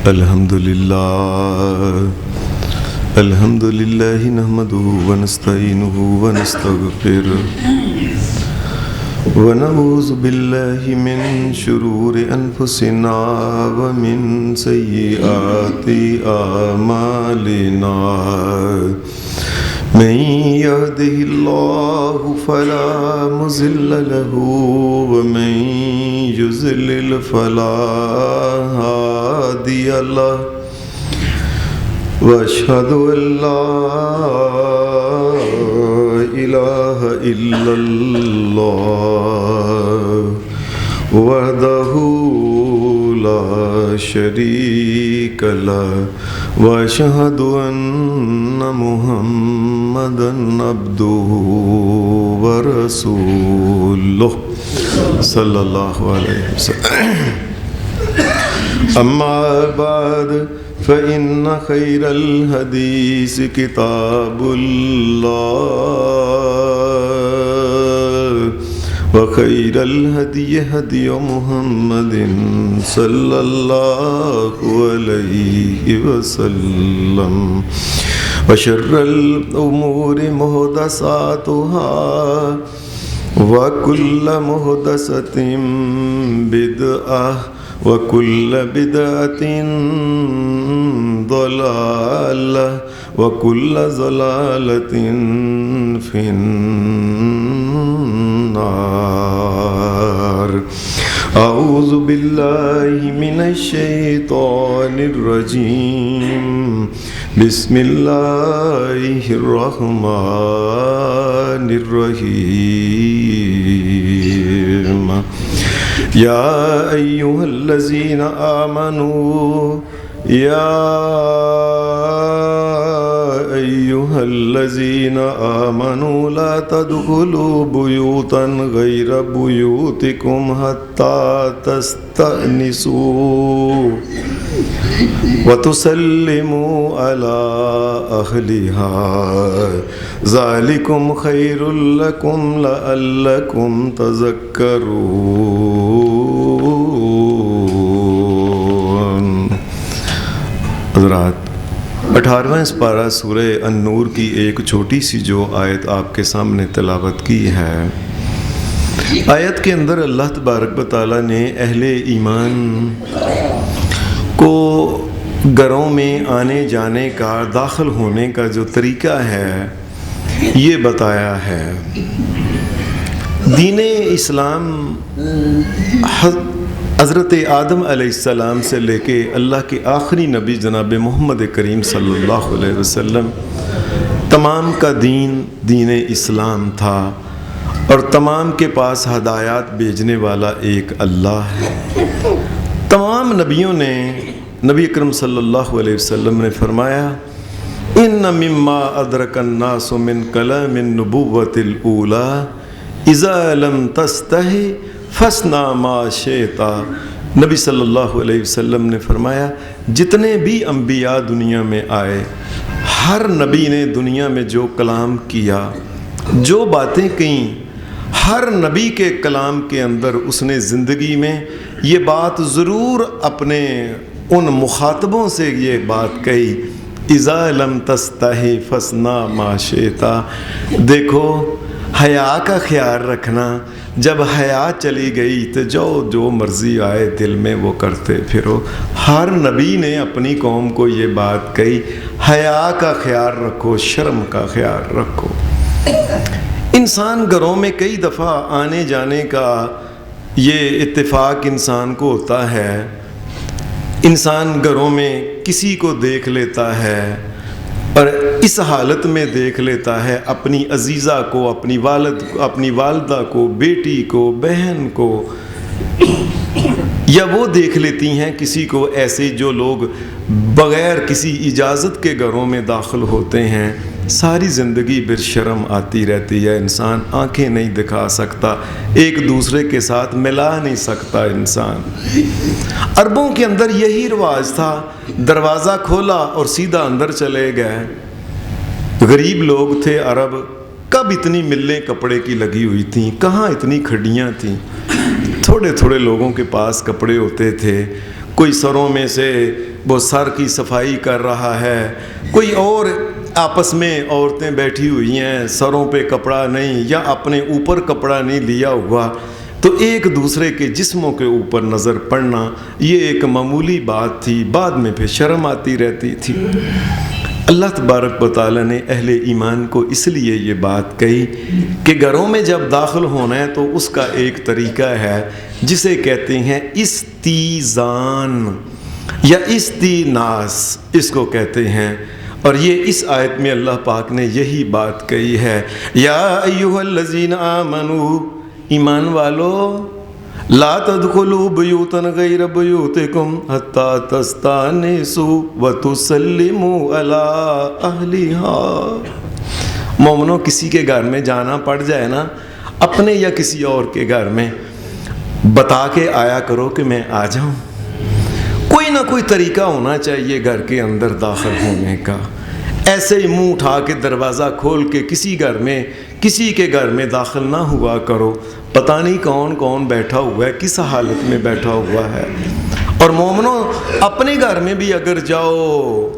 الحمد لله نحمده ونستعينه ونستغفره ونعوذ بالله من شرور أنفسنا ومن سيئات أعمالنا من يهده الله فلا مضل له ومن يضلل فلا هادي له وأشهد أن لا إله إلا الله وحده لا شريك له وأشهد أن محمدا عبده ورسوله صلى الله عليه وسلم. أما بعد فإن خير الحديث كتاب الله وخير الهدي هدي محمد صلى الله عليه وسلم وشر الأمور محدثاتها وكل محدثة بدعة وكل بدعة ضلالة وكل ضلالة في النار. أعوذ بالله من الشيطان الرجيم. بسم الله الرحمن الرحيم. يا أيها الذين آمنوا لا تدخلوا بيوتا غير بيوتكم حتى تستأنسوا وتسلموا على أهلها ذلكم خير لكم لعلكم تذكرون. حضرات، 18واں پارہ سورہ النور کی ایک چھوٹی سی جو آیت آپ کے سامنے تلاوت کی ہے، آیت کے اندر اللہ تبارک و تعالیٰ نے اہل ایمان کو گھروں میں آنے جانے کا، داخل ہونے کا جو طریقہ ہے یہ بتایا ہے. دین اسلام حضرت آدم علیہ السلام سے لے کے اللہ کے آخری نبی جناب محمد کریم صلی اللہ علیہ وسلم، تمام کا دین اسلام تھا، اور تمام کے پاس ہدایات بھیجنے والا ایک اللہ ہے. تمام نبیوں نے، نبی اکرم صلی اللہ علیہ وسلم نے فرمایا، ان مما ادرک الناس من کلام النبوۃ الاولی اذا لم تستحی فاصنع ما شئت. نبی صلی اللہ علیہ وسلم نے فرمایا، جتنے بھی انبیاء دنیا میں آئے، ہر نبی نے دنیا میں جو کلام کیا، جو باتیں کہیں، ہر نبی کے کلام کے اندر اس نے زندگی میں یہ بات ضرور اپنے ان مخاطبوں سے یہ بات کہی، اذا لم تستحی فاصنع ما شئت. دیکھو، حیا کا خیال رکھنا. جب حیا چلی گئی تو جو مرضی آئے دل میں وہ کرتے پھرو. ہر نبی نے اپنی قوم کو یہ بات کہی، حیا کا خیال رکھو، شرم کا خیال رکھو. انسان گھروں میں کئی دفعہ آنے جانے کا یہ اتفاق انسان کو ہوتا ہے. انسان گھروں میں کسی کو دیکھ لیتا ہے اور اس حالت میں دیکھ لیتا ہے اپنی عزیزہ کو، اپنی والدہ کو، بیٹی کو، بہن کو، یا وہ دیکھ لیتی ہیں کسی کو ایسے جو لوگ بغیر کسی اجازت کے گھروں میں داخل ہوتے ہیں. ساری زندگی برشرم آتی رہتی ہے. انسان آنکھیں نہیں دکھا سکتا، ایک دوسرے کے ساتھ ملا نہیں سکتا انسان. عربوں کے اندر یہی رواج تھا، دروازہ کھولا اور سیدھا اندر چلے گئے. غریب لوگ تھے عرب، کب اتنی ملیں کپڑے کی لگی ہوئی تھیں، کہاں اتنی کھڈیاں تھیں. تھوڑے تھوڑے لوگوں کے پاس کپڑے ہوتے تھے. کوئی سروں میں سے وہ سر کی صفائی کر رہا ہے، کوئی اور آپس میں عورتیں بیٹھی ہوئی ہیں، سروں پہ کپڑا نہیں یا اپنے اوپر کپڑا نہیں لیا ہوا، تو ایک دوسرے کے جسموں کے اوپر نظر پڑنا یہ ایک معمولی بات تھی، بعد میں پھر شرم آتی رہتی تھی۔ اللہ تبارک و تعالیٰ نے اہل ایمان کو اس لیے یہ بات کہی کہ گھروں میں جب داخل ہونا ہے تو اس کا ایک طریقہ ہے جسے کہتے ہیں استیزان یا استیناس، اس کو کہتے ہیں، اور یہ اس آیت میں اللہ پاک نے یہی بات کہی ہے، یا ایھا الذین آمنوا، ایمان والو، لا تدخلوا بیوتا غیر بیوتکم حتی تستانسوا وتسلموا علی اہلھا۔ مومنوں، کسی کے گھر میں جانا پڑ جائے نا، اپنے یا کسی اور کے گھر میں بتا کے آیا کرو کہ میں آ جاؤں۔ کوئی نہ کوئی طریقہ ہونا چاہیے گھر کے اندر داخل ہونے کا، ایسے ہی منہ اٹھا کے دروازہ کھول کے کسی کے گھر میں داخل نہ ہوا کرو، پتہ نہیں کون کون بیٹھا ہوا ہے، کس حالت میں بیٹھا ہوا ہے۔ اور مومنوں، اپنے گھر میں بھی اگر جاؤ،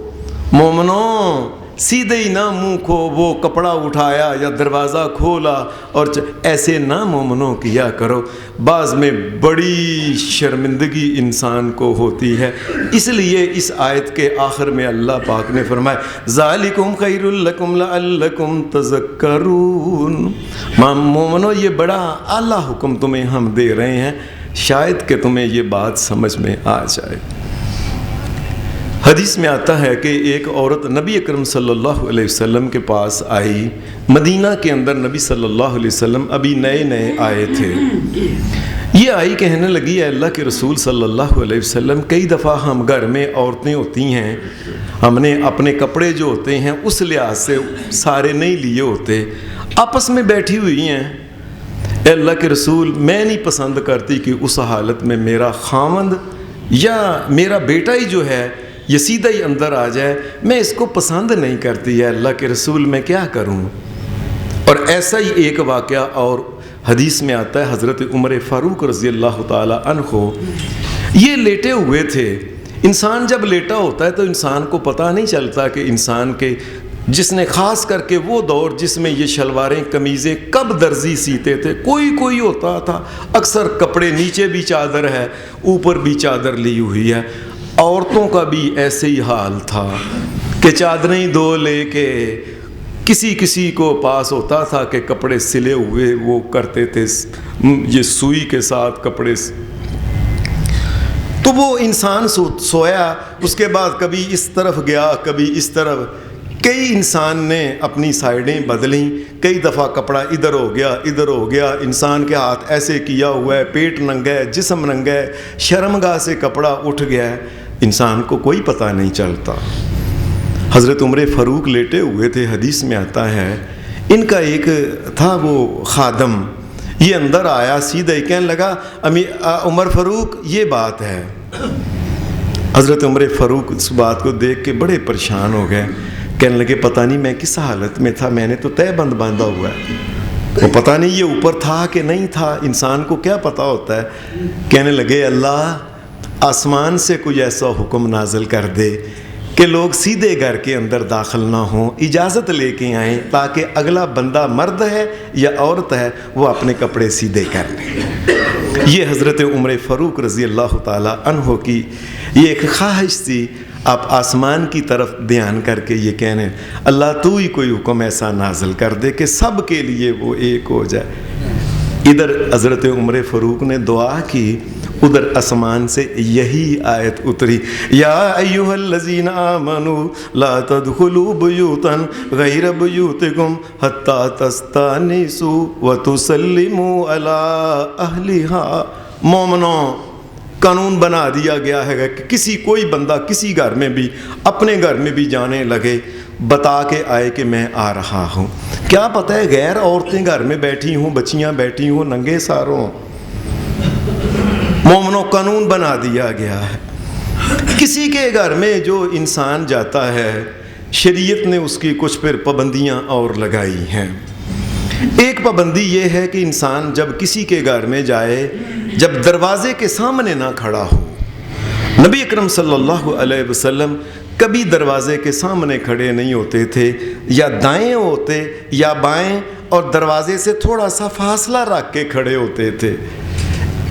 مومنوں سیدھے ہی نہ منہ کو وہ کپڑا اٹھایا یا دروازہ کھولا اور ایسے نہ مومنوں کیا کرو، بعض میں بڑی شرمندگی انسان کو ہوتی ہے۔ اس لیے اس آیت کے آخر میں اللہ پاک نے فرمایا ذالکم خیر لکم لعلکم تذکرون، مومنوں یہ بڑا اعلیٰ حکم تمہیں ہم دے رہے ہیں، شاید کہ تمہیں یہ بات سمجھ میں آ جائے۔ حدیث میں آتا ہے کہ ایک عورت نبی اکرم صلی اللہ علیہ وسلم کے پاس آئی، مدینہ کے اندر نبی صلی اللہ علیہ وسلم ابھی نئے آئے تھے۔ یہ آئی کہنے لگی، اے اللہ کے رسول صلی اللہ علیہ وسلم، کئی دفعہ ہم گھر میں عورتیں ہوتی ہیں، ہم نے اپنے کپڑے جو ہوتے ہیں اس لحاظ سے سارے نہیں لیے ہوتے، آپس میں بیٹھی ہوئی ہیں، اے اللہ کے رسول میں نہیں پسند کرتی کہ اس حالت میں میرا خاوند یا میرا بیٹا ہی جو ہے یہ سیدھا ہی اندر آ جائے، میں اس کو پسند نہیں کرتی ہے، اللہ کے رسول میں کیا کروں۔ اور ایسا ہی ایک واقعہ اور حدیث میں آتا ہے، حضرت عمر فاروق رضی اللہ تعالی عنہ یہ لیٹے ہوئے تھے۔ انسان جب لیٹا ہوتا ہے تو انسان کو پتہ نہیں چلتا کہ انسان کے جس نے خاص کر کے وہ دور جس میں یہ شلواریں قمیضیں کب درزی سیتے تھے، کوئی ہوتا تھا، اکثر کپڑے نیچے بھی چادر ہے اوپر بھی چادر لی ہوئی ہے۔ عورتوں کا بھی ایسے ہی حال تھا کہ چادریں دو لے کے کسی کو پاس ہوتا تھا کہ کپڑے سلے ہوئے وہ کرتے تھے، یہ سوئی کے ساتھ کپڑے، تو وہ انسان سویا، اس کے بعد کبھی اس طرف گیا کبھی اس طرف، کئی انسان نے اپنی سائڈیں بدلیں، کئی دفعہ کپڑا ادھر ہو گیا، انسان کے ہاتھ ایسے کیا ہوا ہے، پیٹ ننگا ہے، جسم ننگا ہے، شرمگاہ سے کپڑا اٹھ گیا ہے، انسان کو کوئی پتہ نہیں چلتا۔ حضرت عمر فاروق لیٹے ہوئے تھے، حدیث میں آتا ہے ان کا ایک تھا وہ خادم، یہ اندر آیا سیدھا ہی کہنے لگا عمر فاروق یہ بات ہے۔ حضرت عمر فاروق اس بات کو دیکھ کے بڑے پریشان ہو گئے، کہنے لگے پتہ نہیں میں کس حالت میں تھا، میں نے تو تہ بند باندھا ہوا ہے، وہ پتہ نہیں یہ اوپر تھا کہ نہیں تھا، انسان کو کیا پتہ ہوتا ہے۔ کہنے لگے اللہ آسمان سے کوئی ایسا حکم نازل کر دے کہ لوگ سیدھے گھر کے اندر داخل نہ ہوں، اجازت لے کے آئیں تاکہ اگلا بندہ مرد ہے یا عورت ہے وہ اپنے کپڑے سیدھے کر لیں۔ یہ حضرت عمر فاروق رضی اللہ تعالی عنہ کی یہ ایک خواہش تھی، آپ آسمان کی طرف دھیان کر کے یہ کہنے اللہ تو ہی کوئی حکم ایسا نازل کر دے کہ سب کے لیے وہ ایک ہو جائے۔ ادھر حضرت عمر فاروق نے دعا کی، ادھر آسمان سے یہی آیت اتری یا ایھا الذین آمنوا لا تدخلوا بیوتا غیر بیوتکم حتی تستانسوا وتسلموا علی اہلھا۔ مومنوں، قانون بنا دیا گیا ہے کہ کوئی بندہ کسی گھر میں بھی اپنے گھر میں بھی جانے لگے بتا کے آئے کہ میں آ رہا ہوں۔ کیا پتہ ہے غیر عورتیں گھر میں بیٹھی ہوں، بچیاں بیٹھی ہوں، ننگے ساروں، مومنوں قانون بنا دیا گیا ہے۔ کسی کے گھر میں جو انسان جاتا ہے شریعت نے اس کی کچھ پھر پابندیاں اور لگائی ہیں۔ ایک پابندی یہ ہے کہ انسان جب کسی کے گھر میں جائے، جب دروازے کے سامنے نہ کھڑا ہو، نبی اکرم صلی اللہ علیہ وسلم کبھی دروازے کے سامنے کھڑے نہیں ہوتے تھے، یا دائیں ہوتے یا بائیں، اور دروازے سے تھوڑا سا فاصلہ رکھ کے کھڑے ہوتے تھے۔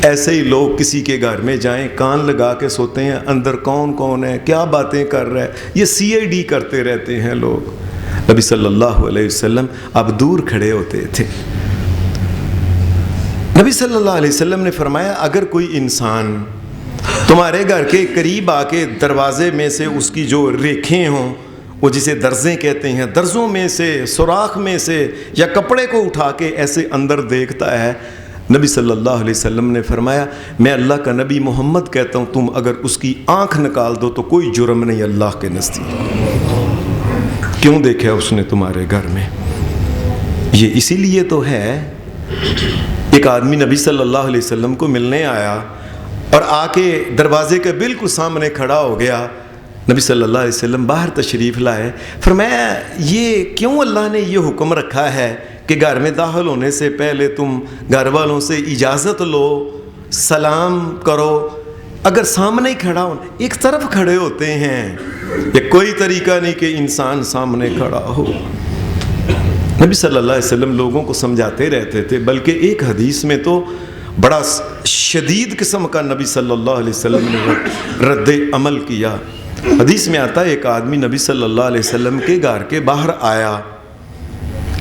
ایسے ہی لوگ کسی کے گھر میں جائیں، کان لگا کے سوتے ہیں، اندر کون کون ہے، کیا باتیں کر رہا ہے، یہ CID کرتے رہتے ہیں لوگ۔ نبی صلی اللہ علیہ وسلم اب دور کھڑے ہوتے تھے۔ نبی صلی اللہ علیہ وسلم نے فرمایا اگر کوئی انسان تمہارے گھر کے قریب آ کے دروازے میں سے اس کی جو ریکھیں ہوں، وہ جسے درزیں کہتے ہیں، درزوں میں سے، سوراخ میں سے، یا کپڑے کو اٹھا کے ایسے اندر دیکھتا ہے، نبی صلی اللہ علیہ وسلم نے فرمایا میں اللہ کا نبی محمد کہتا ہوں تم اگر اس کی آنکھ نکال دو تو کوئی جرم نہیں اللہ کے نزدیک۔ کیوں دیکھا اس نے تمہارے گھر میں؟ یہ اسی لیے تو ہے، ایک آدمی نبی صلی اللہ علیہ وسلم کو ملنے آیا اور آ کے دروازے کے بالکل سامنے کھڑا ہو گیا۔ نبی صلی اللہ علیہ وسلم باہر تشریف لائے، فرمایا یہ کیوں اللہ نے یہ حکم رکھا ہے کہ گھر میں داخل ہونے سے پہلے تم گھر والوں سے اجازت لو، سلام کرو؟ اگر سامنے ہی کھڑا ہو، ایک طرف کھڑے ہوتے ہیں، یہ کوئی طریقہ نہیں کہ انسان سامنے کھڑا ہو۔ نبی صلی اللہ علیہ وسلم لوگوں کو سمجھاتے رہتے تھے، بلکہ ایک حدیث میں تو بڑا شدید قسم کا نبی صلی اللہ علیہ وسلم نے رد عمل کیا۔ حدیث میں آتا ہے ایک آدمی نبی صلی اللہ علیہ وسلم کے گھر کے باہر آیا۔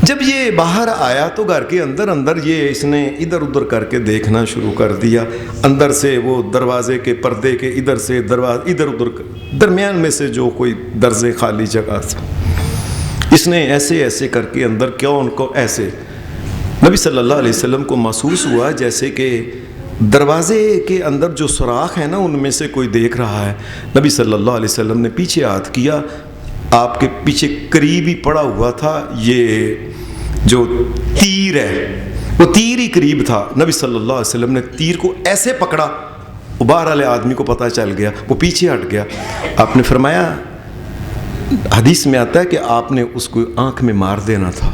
جب یہ باہر آیا تو گھر کے اندر یہ اس نے ادھر ادھر کر کے دیکھنا شروع کر دیا، اندر سے وہ دروازے کے پردے کے ادھر سے دروازے ادھر ادھر درمیان میں سے جو کوئی درزے خالی جگہ تھا، اس نے ایسے ایسے کر کے اندر کیا ان کو ایسے۔ نبی صلی اللہ علیہ وسلم کو محسوس ہوا جیسے کہ دروازے کے اندر جو سوراخ ہے نا ان میں سے کوئی دیکھ رہا ہے۔ نبی صلی اللہ علیہ وسلم نے پیچھے ہاتھ کیا، آپ کے پیچھے قریب ہی پڑا ہوا تھا یہ جو تیر ہے، وہ تیر ہی قریب تھا۔ نبی صلی اللہ علیہ وسلم نے تیر کو ایسے پکڑا، باہر والے آدمی کو پتہ چل گیا، وہ پیچھے ہٹ گیا۔ آپ نے فرمایا، حدیث میں آتا ہے کہ آپ نے اس کو آنکھ میں مار دینا تھا۔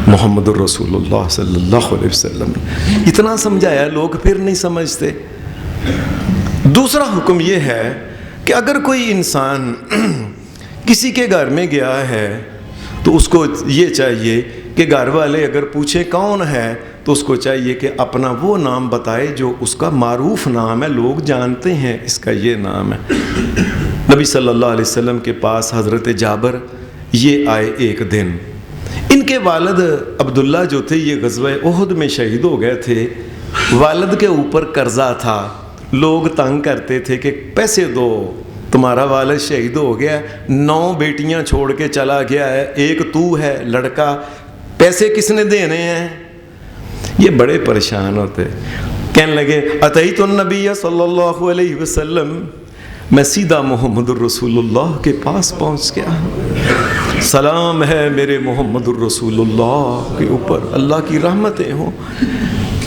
محمد الرسول اللہ صلی اللہ علیہ وسلم اتنا سمجھایا، لوگ پھر نہیں سمجھتے۔ دوسرا حکم یہ ہے کہ اگر کوئی انسان کسی کے گھر میں گیا ہے تو اس کو یہ چاہیے کہ گھر والے اگر پوچھیں کون ہے تو اس کو چاہیے کہ اپنا وہ نام بتائے جو اس کا معروف نام ہے، لوگ جانتے ہیں اس کا یہ نام ہے۔ نبی صلی اللہ علیہ وسلم کے پاس حضرت جابر یہ آئے ایک دن، ان کے والد عبداللہ جو تھے یہ غزوہ احد میں شہید ہو گئے تھے۔ والد کے اوپر قرضہ تھا، لوگ تنگ کرتے تھے کہ پیسے دو، تمہارا والد شہید ہو گیا، 9 بیٹیاں چھوڑ کے چلا گیا ہے، ایک تو ہے لڑکا، پیسے کس نے دینے ہیں؟ یہ بڑے پریشان ہوتے، کہنے لگے اتیت النبی صلی اللہ علیہ وسلم، میں سیدھا محمد الرسول اللہ کے پاس پہنچ گیا، سلام ہے میرے محمد الرسول اللہ کے اوپر، اللہ کی رحمتیں ہوں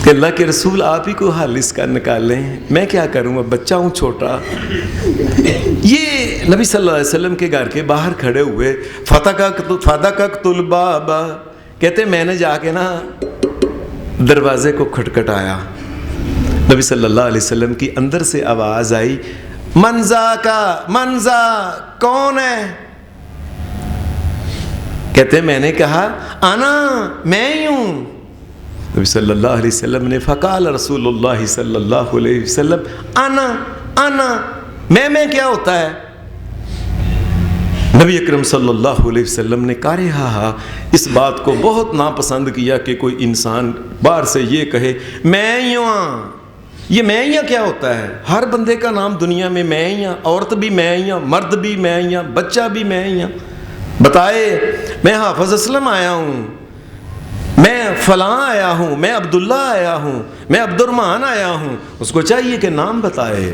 کہ اللہ کے رسول آپ ہی کو حل اس کا نکالیں، میں کیا کروں، بچہ ہوں چھوٹا۔ یہ نبی صلی اللہ علیہ وسلم کے گھر کے باہر کھڑے ہوئے، فَدَقَقْتُ الْبَابَ، کہتے میں نے جا کے نا دروازے کو کھٹکھٹایا۔ نبی صلی اللہ علیہ وسلم کی اندر سے آواز آئی، منزا کا منزا، کون ہے؟ کہتے میں نے کہا انا، میں ہی ہوں۔ نبی صلی اللہ علیہ وسلم نے فقال رسول اللہ صلی اللہ علیہ وسلم انا انا، میں کیا ہوتا ہے؟ نبی اکرم صلی اللہ علیہ وسلم نے کارہا اس بات کو بہت ناپسند کیا کہ کوئی انسان باہر سے یہ کہے میں ہی ہوں۔ یہ میں ہی کیا ہوتا ہے؟ ہر بندے کا نام دنیا میں ہی ہوں، عورت بھی میں ہی ہوں، مرد بھی میں ہی ہوں، بچہ بھی میں ہی ہوں۔ بتائے میں حافظ اسلم آیا ہوں، میں فلاں آیا ہوں، میں عبداللہ آیا ہوں، میں عبد الرحمن آیا ہوں، اس کو چاہیے کہ نام بتائے۔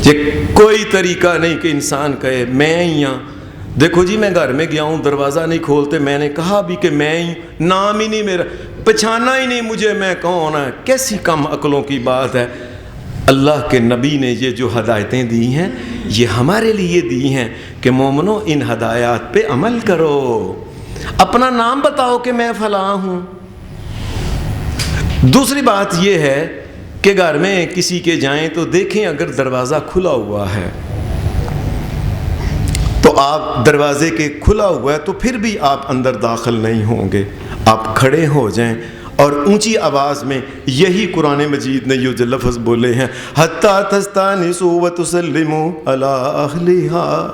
یہ کوئی طریقہ نہیں کہ انسان کہے میں ہی ہوں۔ دیکھو جی میں گھر میں گیا ہوں، دروازہ نہیں کھولتے، میں نے کہا بھی کہ میں ہی، نام ہی نہیں میرا، پہچانا ہی نہیں مجھے میں کون ہے، کیسی کم عقلوں کی بات ہے۔ اللہ کے نبی نے یہ جو ہدایتیں دی ہیں یہ ہمارے لیے دی ہیں کہ مومنو ان ہدایات پہ عمل کرو، اپنا نام بتاؤ کہ میں فلاں ہوں۔ دوسری بات یہ ہے کہ گھر میں کسی کے جائیں تو دیکھیں اگر دروازہ کھلا ہوا ہے تو آپ دروازے کے کھلا ہوا ہے تو پھر بھی آپ اندر داخل نہیں ہوں گے، آپ کھڑے ہو جائیں اور اونچی آواز میں یہی قرآن مجید نے یہ جو لفظ بولے ہیں حتیٰ تستانسوا وتسلموا علی اہلہا،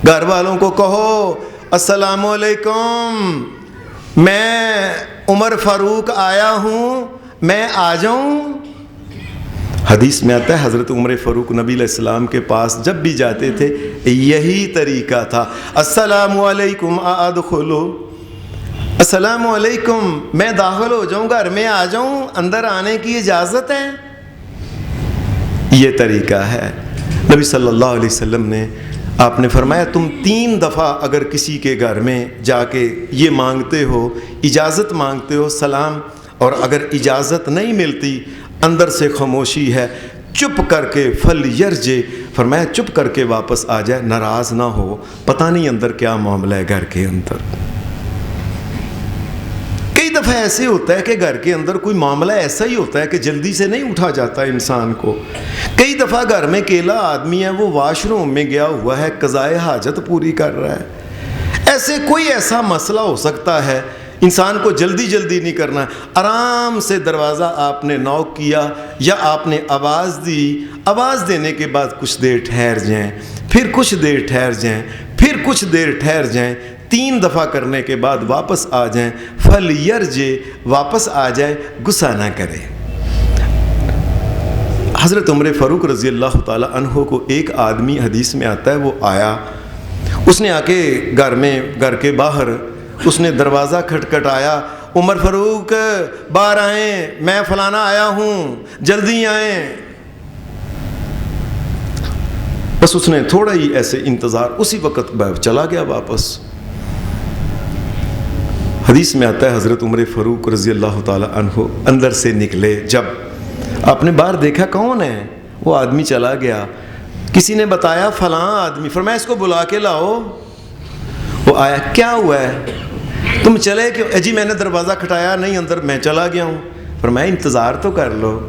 گھر والوں کو کہو السلام علیکم، میں عمر فاروق آیا ہوں، میں آ جاؤں۔ حدیث میں آتا ہے حضرت عمر فاروق نبی علیہ السلام کے پاس جب بھی جاتے تھے یہی طریقہ تھا، السلام علیکم ادخلوا، السلام علیکم، میں داخل ہو جاؤں، گھر میں آ جاؤں، اندر آنے کی اجازت ہے۔ یہ طریقہ ہے نبی صلی اللہ علیہ وسلم نے، آپ نے فرمایا تم 3 دفعہ اگر کسی کے گھر میں جا کے یہ مانگتے ہو، اجازت مانگتے ہو سلام، اور اگر اجازت نہیں ملتی، اندر سے خاموشی ہے، چپ کر کے فلیرجع، فرمایا چپ کر کے واپس آ جائے، ناراض نہ ہو، پتہ نہیں اندر کیا معاملہ ہے گھر کے اندر۔ کئی دفعہ ایسے ہوتا ہے کہ گھر کے اندر کوئی معاملہ ایسا ہی ہوتا ہے کہ جلدی سے نہیں اٹھا جاتا انسان کو۔ کئی دفعہ گھر میں اکیلا آدمی ہے، وہ واش روم میں گیا ہوا ہے، قضائے حاجت پوری کر رہا ہے، ایسے ایسا مسئلہ ہو سکتا ہے، انسان کو جلدی نہیں کرنا، آرام سے دروازہ آپ نے نوک کیا یا آپ نے آواز دی، آواز دینے کے بعد کچھ دیر ٹھہر جائیں، پھر کچھ دیر ٹھہر جائیں، پھر کچھ دیر ٹھہر جائیں، 3 دفعہ کرنے کے بعد واپس آ جائیں، فلیرجع، واپس آ جائے، غصہ نہ کرے۔ حضرت عمر فاروق رضی اللہ تعالی عنہ کو ایک آدمی، حدیث میں آتا ہے، وہ آیا، اس نے آ کے گھر کے باہر اس نے دروازہ کھٹکھٹایا، عمر فاروق باہر آئیں، میں فلانا آیا ہوں، جلدی آئیں۔ بس اس نے تھوڑا ہی ایسے انتظار، اسی وقت چلا گیا واپس۔ حدیث میں آتا ہے حضرت عمر فاروق رضی اللہ تعالی عنہ اندر سے نکلے، جب آپ نے باہر دیکھا کون ہے، وہ آدمی چلا گیا، کسی نے بتایا فلاں آدمی، فرمایا اس کو بلا کے لاؤ، وہ آیا، کیا ہوا ہے، تم چلے کیوں؟ جی میں نے دروازہ کھٹایا نہیں، اندر میں چلا گیا ہوں۔ فرمایا انتظار تو کر لو۔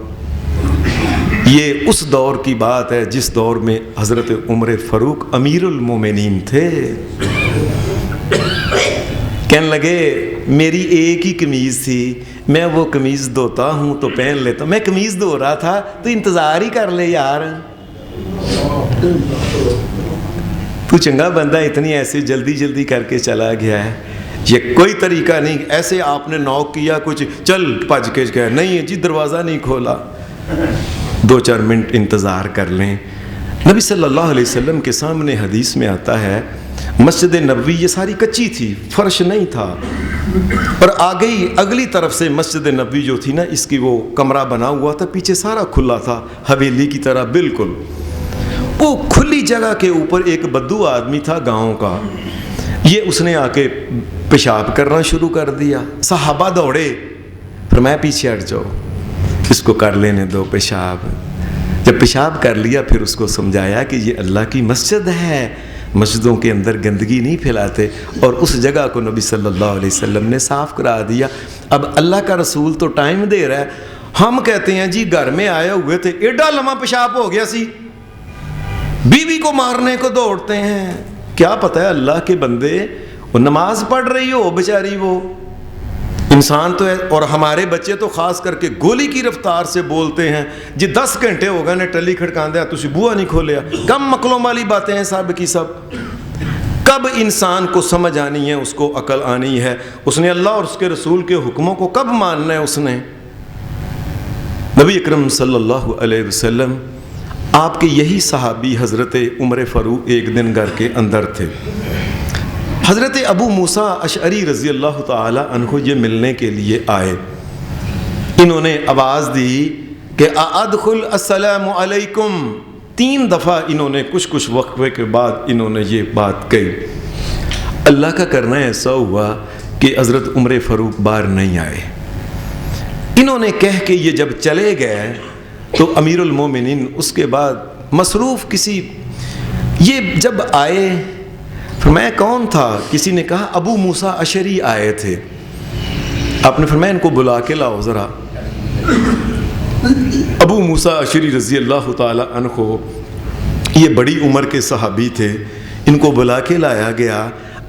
یہ اس دور کی بات ہے جس دور میں حضرت عمر فاروق امیر المومنین تھے۔ کہنے لگے میری ایک ہی قمیض تھی، میں وہ قمیض دھوتا ہوں تو پہن لیتا ہوں، میں قمیض دھو رہا تھا تو انتظار ہی کر لے یار، تو چنگا بندہ اتنی ایسے جلدی کر کے چلا گیا ہے۔ یہ کوئی طریقہ نہیں ایسے آپ نے نوک کیا کچھ چل پج کے گیا، نہیں جی دروازہ نہیں کھولا، 2-4 منٹ انتظار کر لیں۔ نبی صلی اللہ علیہ وسلم کے سامنے حدیث میں آتا ہے مسجد نبوی یہ ساری کچی تھی، فرش نہیں تھا، اور آگے ہی اگلی طرف سے مسجد نبوی جو تھی نا، اس کی وہ کمرہ بنا ہوا تھا، پیچھے سارا کھلا تھا، حویلی کی طرح بالکل۔ وہ کھلی جگہ کے اوپر ایک بدو آدمی تھا گاؤں کا، یہ اس نے آ کے پیشاب کرنا شروع کر دیا، صحابہ دوڑے، فرمایا پیچھے ہٹ جاؤ، اس کو کر لینے دو پیشاب۔ جب پیشاب کر لیا پھر اس کو سمجھایا کہ یہ اللہ کی مسجد ہے، مسجدوں کے اندر گندگی نہیں پھیلاتے، اور اس جگہ کو نبی صلی اللہ علیہ وسلم نے صاف کرا دیا۔ اب اللہ کا رسول تو ٹائم دے رہا ہے، ہم کہتے ہیں جی گھر میں آئے ہوئے تھے، ایڈا لمحہ پیشاب ہو گیا سی، بیوی کو مارنے کو دوڑتے ہیں، کیا پتہ ہے اللہ کے بندے، وہ نماز پڑھ رہی ہو بیچاری، وہ انسان تو ہے، اور ہمارے بچے تو خاص کر کے گولی کی رفتار سے بولتے ہیں جی 10 گھنٹے ہو گئے نے ٹلی کھڑکان دیا تسی بوا نہیں کھولیا، کم مقلوں والی باتیں ہیں سب کی سب۔ کب انسان کو سمجھ آنی ہے، اس کو عقل آنی ہے، اس نے اللہ اور اس کے رسول کے حکموں کو کب ماننا ہے اس نے۔ نبی اکرم صلی اللہ علیہ وسلم آپ کے یہی صحابی حضرت عمر فاروق ایک دن گھر کے اندر تھے، حضرت ابو موسیٰ اشعری رضی اللہ تعالی عنہ یہ ملنے کے لیے آئے، انہوں نے آواز دی کہ ادخل السلام علیکم، 3 دفعہ انہوں نے کچھ وقفے کے بعد انہوں نے یہ بات کہی۔ اللہ کا کرنا ایسا ہوا کہ حضرت عمر فاروق باہر نہیں آئے، انہوں نے کہہ کے یہ جب چلے گئے تو امیر المومنین اس کے بعد مصروف کسی، یہ جب آئے فرمایا کون تھا، کسی نے کہا ابو موسیٰ اشعری آئے تھے، آپ نے فرمایا ان کو بلا کے لاؤ ذرا۔ ابو موسیٰ اشعری رضی اللہ تعالی عنہ یہ بڑی عمر کے صحابی تھے، ان کو بلا کے لایا گیا۔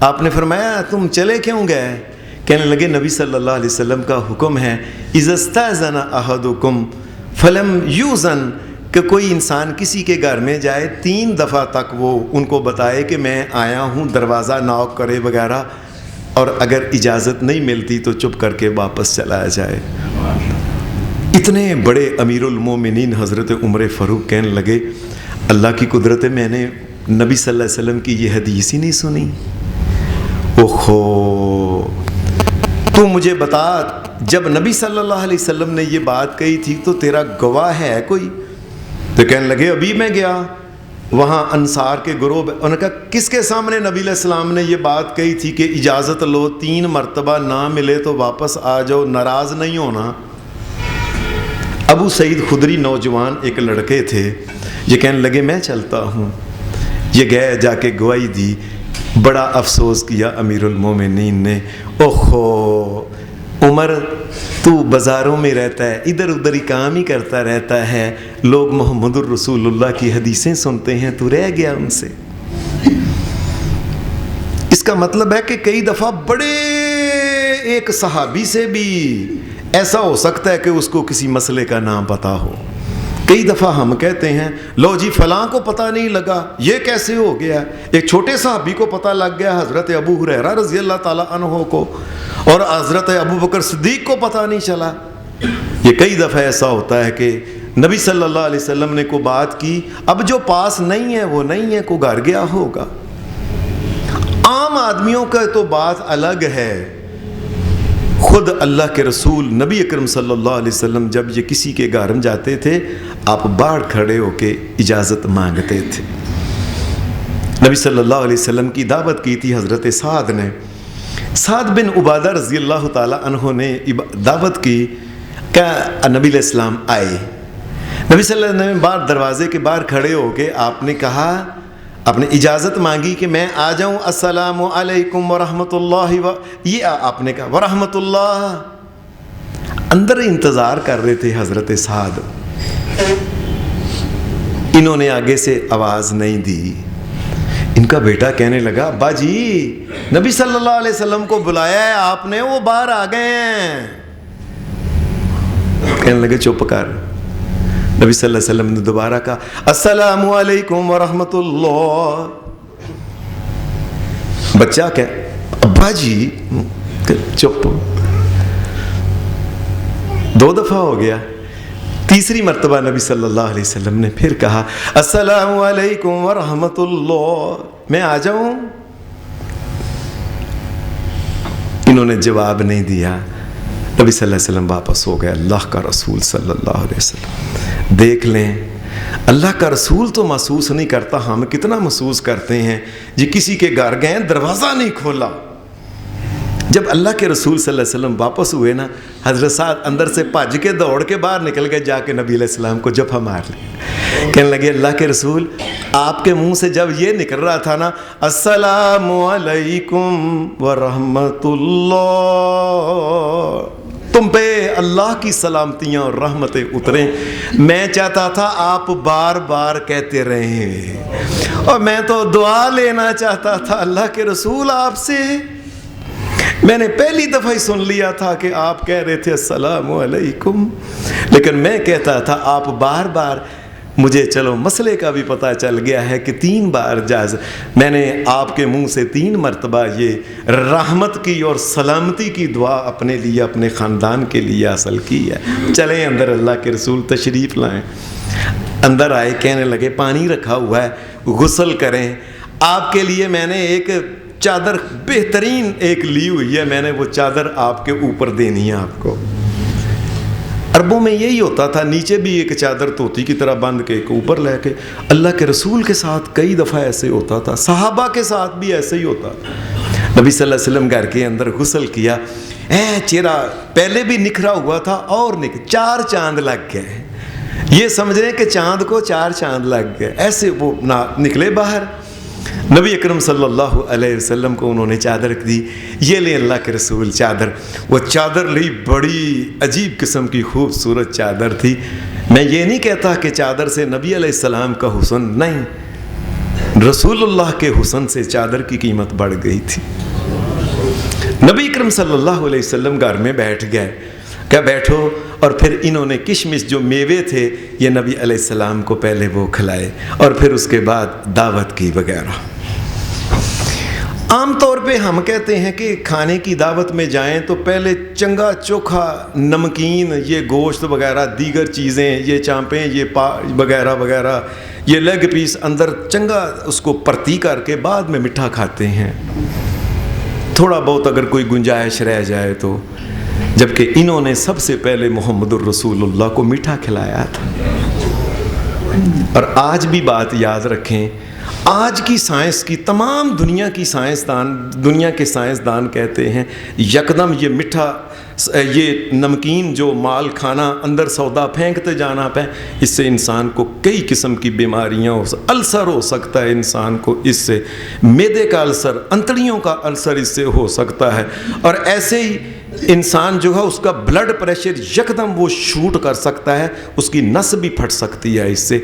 آپ نے فرمایا تم چلے کیوں گئے؟ کہنے لگے نبی صلی اللہ علیہ وسلم کا حکم ہے اذا استأذن احدکم فلم یؤذن، کہ کوئی انسان کسی کے گھر میں جائے 3 دفعہ تک وہ ان کو بتائے کہ میں آیا ہوں، دروازہ ناک کرے وغیرہ، اور اگر اجازت نہیں ملتی تو چپ کر کے واپس چلا جائے۔ اتنے بڑے امیر المومنین حضرت عمر فاروق کہنے لگے اللہ کی قدرت ہے، میں نے نبی صلی اللہ علیہ وسلم کی یہ حدیث ہی نہیں سنی۔ اوہو، تو مجھے بتا جب نبی صلی اللہ علیہ وسلم نے یہ بات کہی تھی تو تیرا گواہ ہے کوئی؟ تو کہنے لگے ابھی میں گیا وہاں انصار کے گروہ، انہوں نے کہا کس کے سامنے نبی علیہ السلام نے یہ بات کہی تھی کہ اجازت لو، 3 مرتبہ نہ ملے تو واپس آ جاؤ، ناراض نہیں ہونا؟ ابو سعید خدری نوجوان ایک لڑکے تھے، یہ کہنے لگے میں چلتا ہوں۔ یہ گئے جا کے گواہی دی، بڑا افسوس کیا امیر المومنین نے، اوہو عمر تو بازاروں میں رہتا ہے، ادھر ادھر ہی کام ہی کرتا رہتا ہے، لوگ محمد الرسول اللہ کی حدیثیں سنتے ہیں، تو رہ گیا ان سے۔ اس کا مطلب ہے کہ کئی دفعہ بڑے ایک صحابی سے بھی ایسا ہو سکتا ہے کہ اس کو کسی مسئلے کا نام پتا ہو۔ کئی دفعہ ہم کہتے ہیں لو جی فلاں کو پتہ نہیں لگا، یہ کیسے ہو گیا؟ ایک چھوٹے صحابی کو پتہ لگ گیا، حضرت ابو ہریرہ رضی اللہ تعالیٰ عنہ کو، اور حضرت ابو بکر صدیق کو پتہ نہیں چلا۔ یہ کئی دفعہ ایسا ہوتا ہے کہ نبی صلی اللہ علیہ وسلم نے کوئی بات کی، اب جو پاس نہیں ہے وہ نہیں ہے، کوئی گھر گیا ہوگا۔ عام آدمیوں کا تو بات الگ ہے، خود اللہ کے رسول نبی اکرم صلی اللہ علیہ وسلم جب یہ کسی کے گھر میں جاتے تھے آپ باہر کھڑے ہو کے اجازت مانگتے تھے۔ نبی صلی اللہ علیہ وسلم کی دعوت کی تھی حضرت سعد نے، سعد بن عبادہ رضی اللہ تعالی عنہ نے دعوت کی کہ نبی علیہ السلام آئے۔ نبی صلی اللہ علیہ وسلم باہر دروازے کے باہر کھڑے ہو کے آپ نے کہا، آپ نے اجازت مانگی کہ میں آ جاؤں، السلام علیکم ورحمۃ اللہ، یہ آپ نے کہا ورحمۃ اللہ۔ اندر انتظار کر رہے تھے حضرت سعد، انہوں نے آگے سے آواز نہیں دی۔ ان کا بیٹا کہنے لگا ابا جی نبی صلی اللہ علیہ وسلم کو بلایا ہے آپ نے، وہ باہر آ گئے ہیں۔ کہنے لگے چپ کر۔ نبی صلی اللہ علیہ وسلم نے دوبارہ کہا السلام علیکم ورحمۃ اللہ۔ بچہ کہ ابا جی چپ۔ 2 دفعہ ہو گیا، تیسری مرتبہ نبی صلی اللہ علیہ وسلم نے پھر کہا السلام علیکم ورحمۃ اللہ، میں آ جاؤں؟ انہوں نے جواب نہیں دیا۔ نبی صلی اللہ علیہ وسلم واپس ہو گئے۔ اللہ کا رسول صلی اللہ علیہ وسلم دیکھ لیں، اللہ کا رسول تو محسوس نہیں کرتا، ہم کتنا محسوس کرتے ہیں۔ جی کسی کے گھر گئے دروازہ نہیں کھولا، جب اللہ کے رسول صلی اللہ علیہ وسلم واپس ہوئے نا، حضرت سعد اندر سے بھج کے دوڑ کے باہر نکل گئے، جا کے نبی علیہ السلام کو جبھا مار لیا۔ کہنے لگے اللہ کے رسول آپ کے منہ سے جب یہ نکل رہا تھا نا السلام علیکم ورحمۃ اللہ، تم پہ اللہ کی سلامتیاں اور رحمتیں اتریں، میں چاہتا تھا آپ بار بار کہتے رہیں، اور میں تو دعا لینا چاہتا تھا اللہ کے رسول آپ سے۔ میں نے پہلی دفعہ ہی سن لیا تھا کہ آپ کہہ رہے تھے السلام علیکم، لیکن میں کہتا تھا آپ بار بار، مجھے چلو مسئلے کا بھی پتہ چل گیا ہے کہ 3 بار جائز، میں نے آپ کے منہ سے 3 مرتبہ یہ رحمت کی اور سلامتی کی دعا اپنے لیے اپنے خاندان کے لیے حاصل کی ہے۔ چلیں اندر، اللہ کے رسول تشریف لائیں۔ اندر آئے، کہنے لگے پانی رکھا ہوا ہے، غسل کریں۔ آپ کے لیے میں نے ایک چادر بہترین ایک لی ہوئی ہے، میں نے وہ چادر آپ کے اوپر دینی ہے آپ کو۔ عربوں میں یہی ہوتا تھا، نیچے بھی ایک چادر طوطی کی طرح باندھ کے ایک اوپر لے کے۔ اللہ کے رسول کے ساتھ کئی دفعہ ایسے ہوتا تھا، صحابہ کے ساتھ بھی ایسے ہی ہوتا۔ نبی صلی اللہ علیہ وسلم گھر کے اندر غسل کیا، چہرہ پہلے بھی نکھرا ہوا تھا اور 4 چاند لگ گئے، یہ سمجھ رہے ہیں کہ چاند کو 4 چاند لگ گئے، ایسے وہ نکلے باہر۔ نبی اکرم صلی اللہ علیہ وسلم کو انہوں نے چادر دی، یہ لے اللہ کے رسول چادر۔ وہ چادر لی، بڑی عجیب قسم کی خوبصورت چادر تھی۔ میں یہ نہیں کہتا کہ چادر سے نبی علیہ السلام کا حسن، نہیں، رسول اللہ کے حسن سے چادر کی قیمت بڑھ گئی تھی۔ نبی اکرم صلی اللہ علیہ وسلم گھر میں بیٹھ گئے، کہ بیٹھو، اور پھر انہوں نے کشمش جو میوے تھے یہ نبی علیہ السلام کو پہلے وہ کھلائے، اور پھر اس کے بعد دعوت کی وغیرہ۔ عام طور پہ ہم کہتے ہیں کہ کھانے کی دعوت میں جائیں تو پہلے چنگا چوکھا نمکین، یہ گوشت وغیرہ دیگر چیزیں، یہ چانپیں، یہ وغیرہ وغیرہ، یہ لیگ پیس اندر چنگا اس کو پرتی کر کے بعد میں میٹھا کھاتے ہیں، تھوڑا بہت اگر کوئی گنجائش رہ جائے تو، جبکہ انہوں نے سب سے پہلے محمد الرسول اللہ کو میٹھا کھلایا تھا۔ اور آج بھی بات یاد رکھیں، آج کی سائنس کی تمام دنیا کے سائنسدان کہتے ہیں یکدم یہ میٹھا، یہ نمکین جو مال کھانا، اندر سودا پھینکتے جانا پہ، اس سے انسان کو کئی قسم کی بیماریاں السر ہو سکتا ہے، انسان کو اس سے معدے کا السر، انتڑیوں کا السر اس سے ہو سکتا ہے، اور ایسے ہی انسان جو ہے اس کا بلڈ پریشر یکدم وہ شوٹ کر سکتا ہے، اس کی نس بھی پھٹ سکتی ہے اس سے۔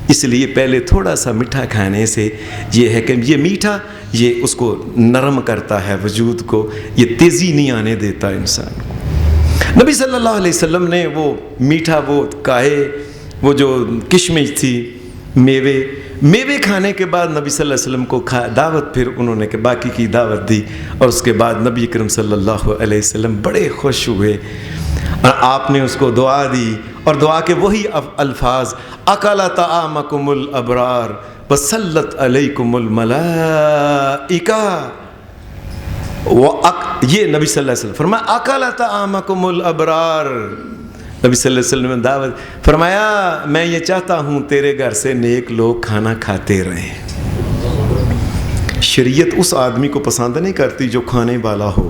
اس لیے پہلے تھوڑا سا میٹھا کھانے سے یہ ہے کہ یہ میٹھا یہ اس کو نرم کرتا ہے وجود کو، یہ تیزی نہیں آنے دیتا انسان کو۔ نبی صلی اللہ علیہ وسلم نے وہ میٹھا، وہ کاہے، وہ جو کشمش تھی، میوے کھانے کے بعد نبی صلی اللہ علیہ وسلم کو دعوت، پھر انہوں نے کہ باقی کی دعوت دی، اور اس کے بعد نبی اکرم صلی اللہ علیہ وسلم بڑے خوش ہوئے، اور آپ نے اس کو دعا دی، اور دعا کے وہی الفاظ، اکل طعامکم الابرار وصلت علیکم الملائکہ، یہ نبی صلی اللہ علیہ وسلم فرمایا اکل طعامکم الابرار، نبی صلی اللہ علیہ وسلم نے دعوت فرمایا میں یہ چاہتا ہوں تیرے گھر سے نیک لوگ کھانا کھاتے رہیں۔ شریعت اس آدمی کو پسند نہیں کرتی جو کھانے والا ہو،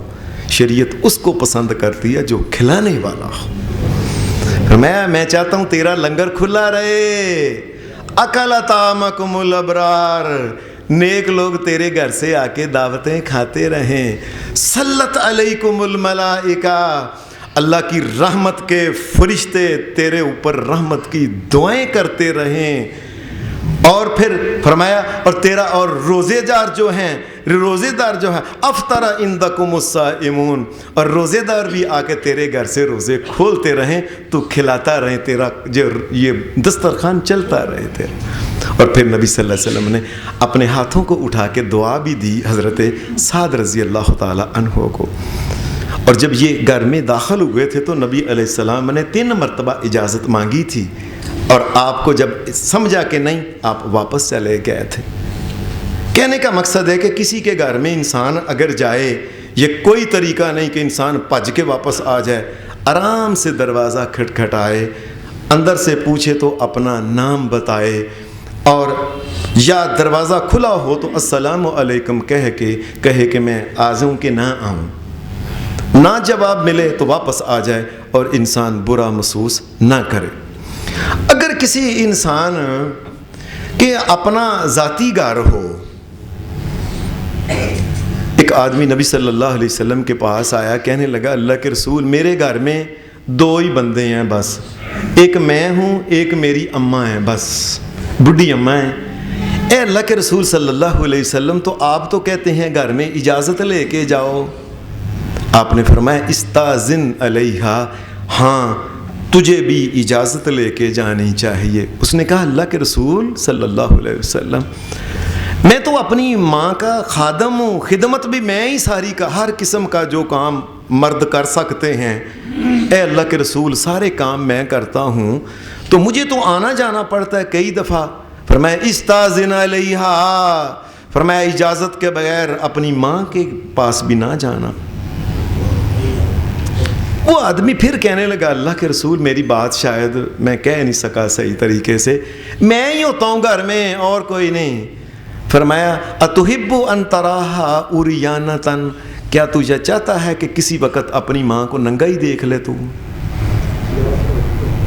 شریعت اس کو پسند کرتی ہے جو کھلانے والا ہو۔ فرمایا میں چاہتا ہوں تیرا لنگر کھلا رہے، اکل طعامکم الابرار، نیک لوگ تیرے گھر سے آ کے دعوتیں کھاتے رہیں، صلت علیکم الملائکہ، اللہ کی رحمت کے فرشتے تیرے اوپر رحمت کی دعائیں کرتے رہیں، اور پھر فرمایا اور تیرا اور روزے دار جو ہیں افطر عندکم الصائمون، اور روزے دار بھی آ کے تیرے گھر سے روزے کھولتے رہیں، تو کھلاتا رہیں، تیرا جو یہ دسترخوان چلتا رہے تیرا۔ اور پھر نبی صلی اللہ علیہ وسلم نے اپنے ہاتھوں کو اٹھا کے دعا بھی دی حضرت سعد رضی اللہ تعالی عنہ کو، اور جب یہ گھر میں داخل ہوئے تھے تو نبی علیہ السلام نے 3 مرتبہ اجازت مانگی تھی، اور آپ کو جب سمجھا کہ نہیں آپ واپس چلے گئے تھے۔ کہنے کا مقصد ہے کہ کسی کے گھر میں انسان اگر جائے، یہ کوئی طریقہ نہیں کہ انسان بھج کے واپس آ جائے، آرام سے دروازہ کھٹکھٹائے، اندر سے پوچھے تو اپنا نام بتائے، اور یا دروازہ کھلا ہو تو السلام علیکم کہے کہ میں آ جاؤں کہ نہ آؤں، نہ جواب ملے تو واپس آ جائے، اور انسان برا محسوس نہ کرے۔ اگر کسی انسان کے اپنا ذاتی گھر ہو، ایک آدمی نبی صلی اللہ علیہ وسلم کے پاس آیا، کہنے لگا اللہ کے رسول میرے گھر میں 2 ہی بندے ہیں بس، ایک میں ہوں ایک میری اماں ہیں، بس بڈھی اماں ہیں۔ اے اللہ کے رسول صلی اللہ علیہ وسلم تو آپ تو کہتے ہیں گھر میں اجازت لے کے جاؤ، آپ نے فرمایا استاذن علیہا، ہاں تجھے بھی اجازت لے کے جانی چاہیے۔ اس نے کہا اللہ کے رسول صلی اللہ علیہ وسلم میں تو اپنی ماں کا خادم ہوں، خدمت بھی میں ہی ساری کا، ہر قسم کا جو کام مرد کر سکتے ہیں، اے اللہ کے رسول سارے کام میں کرتا ہوں، تو مجھے تو آنا جانا پڑتا ہے کئی دفعہ۔ فرمایا استاذن علیہا، فرمایا اجازت کے بغیر اپنی ماں کے پاس بھی نہ جانا۔ وہ آدمی پھر کہنے لگا اللہ کے رسول میری بات شاید میں کہہ نہیں سکا صحیح طریقے سے، میں ہی ہوتا ہوں گھر میں اور کوئی نہیں۔ فرمایا اتحب ان تراہا عریانۃ، کیا تجھے چاہتا ہے کہ کسی وقت اپنی ماں کو ننگا ہی دیکھ لے تو؟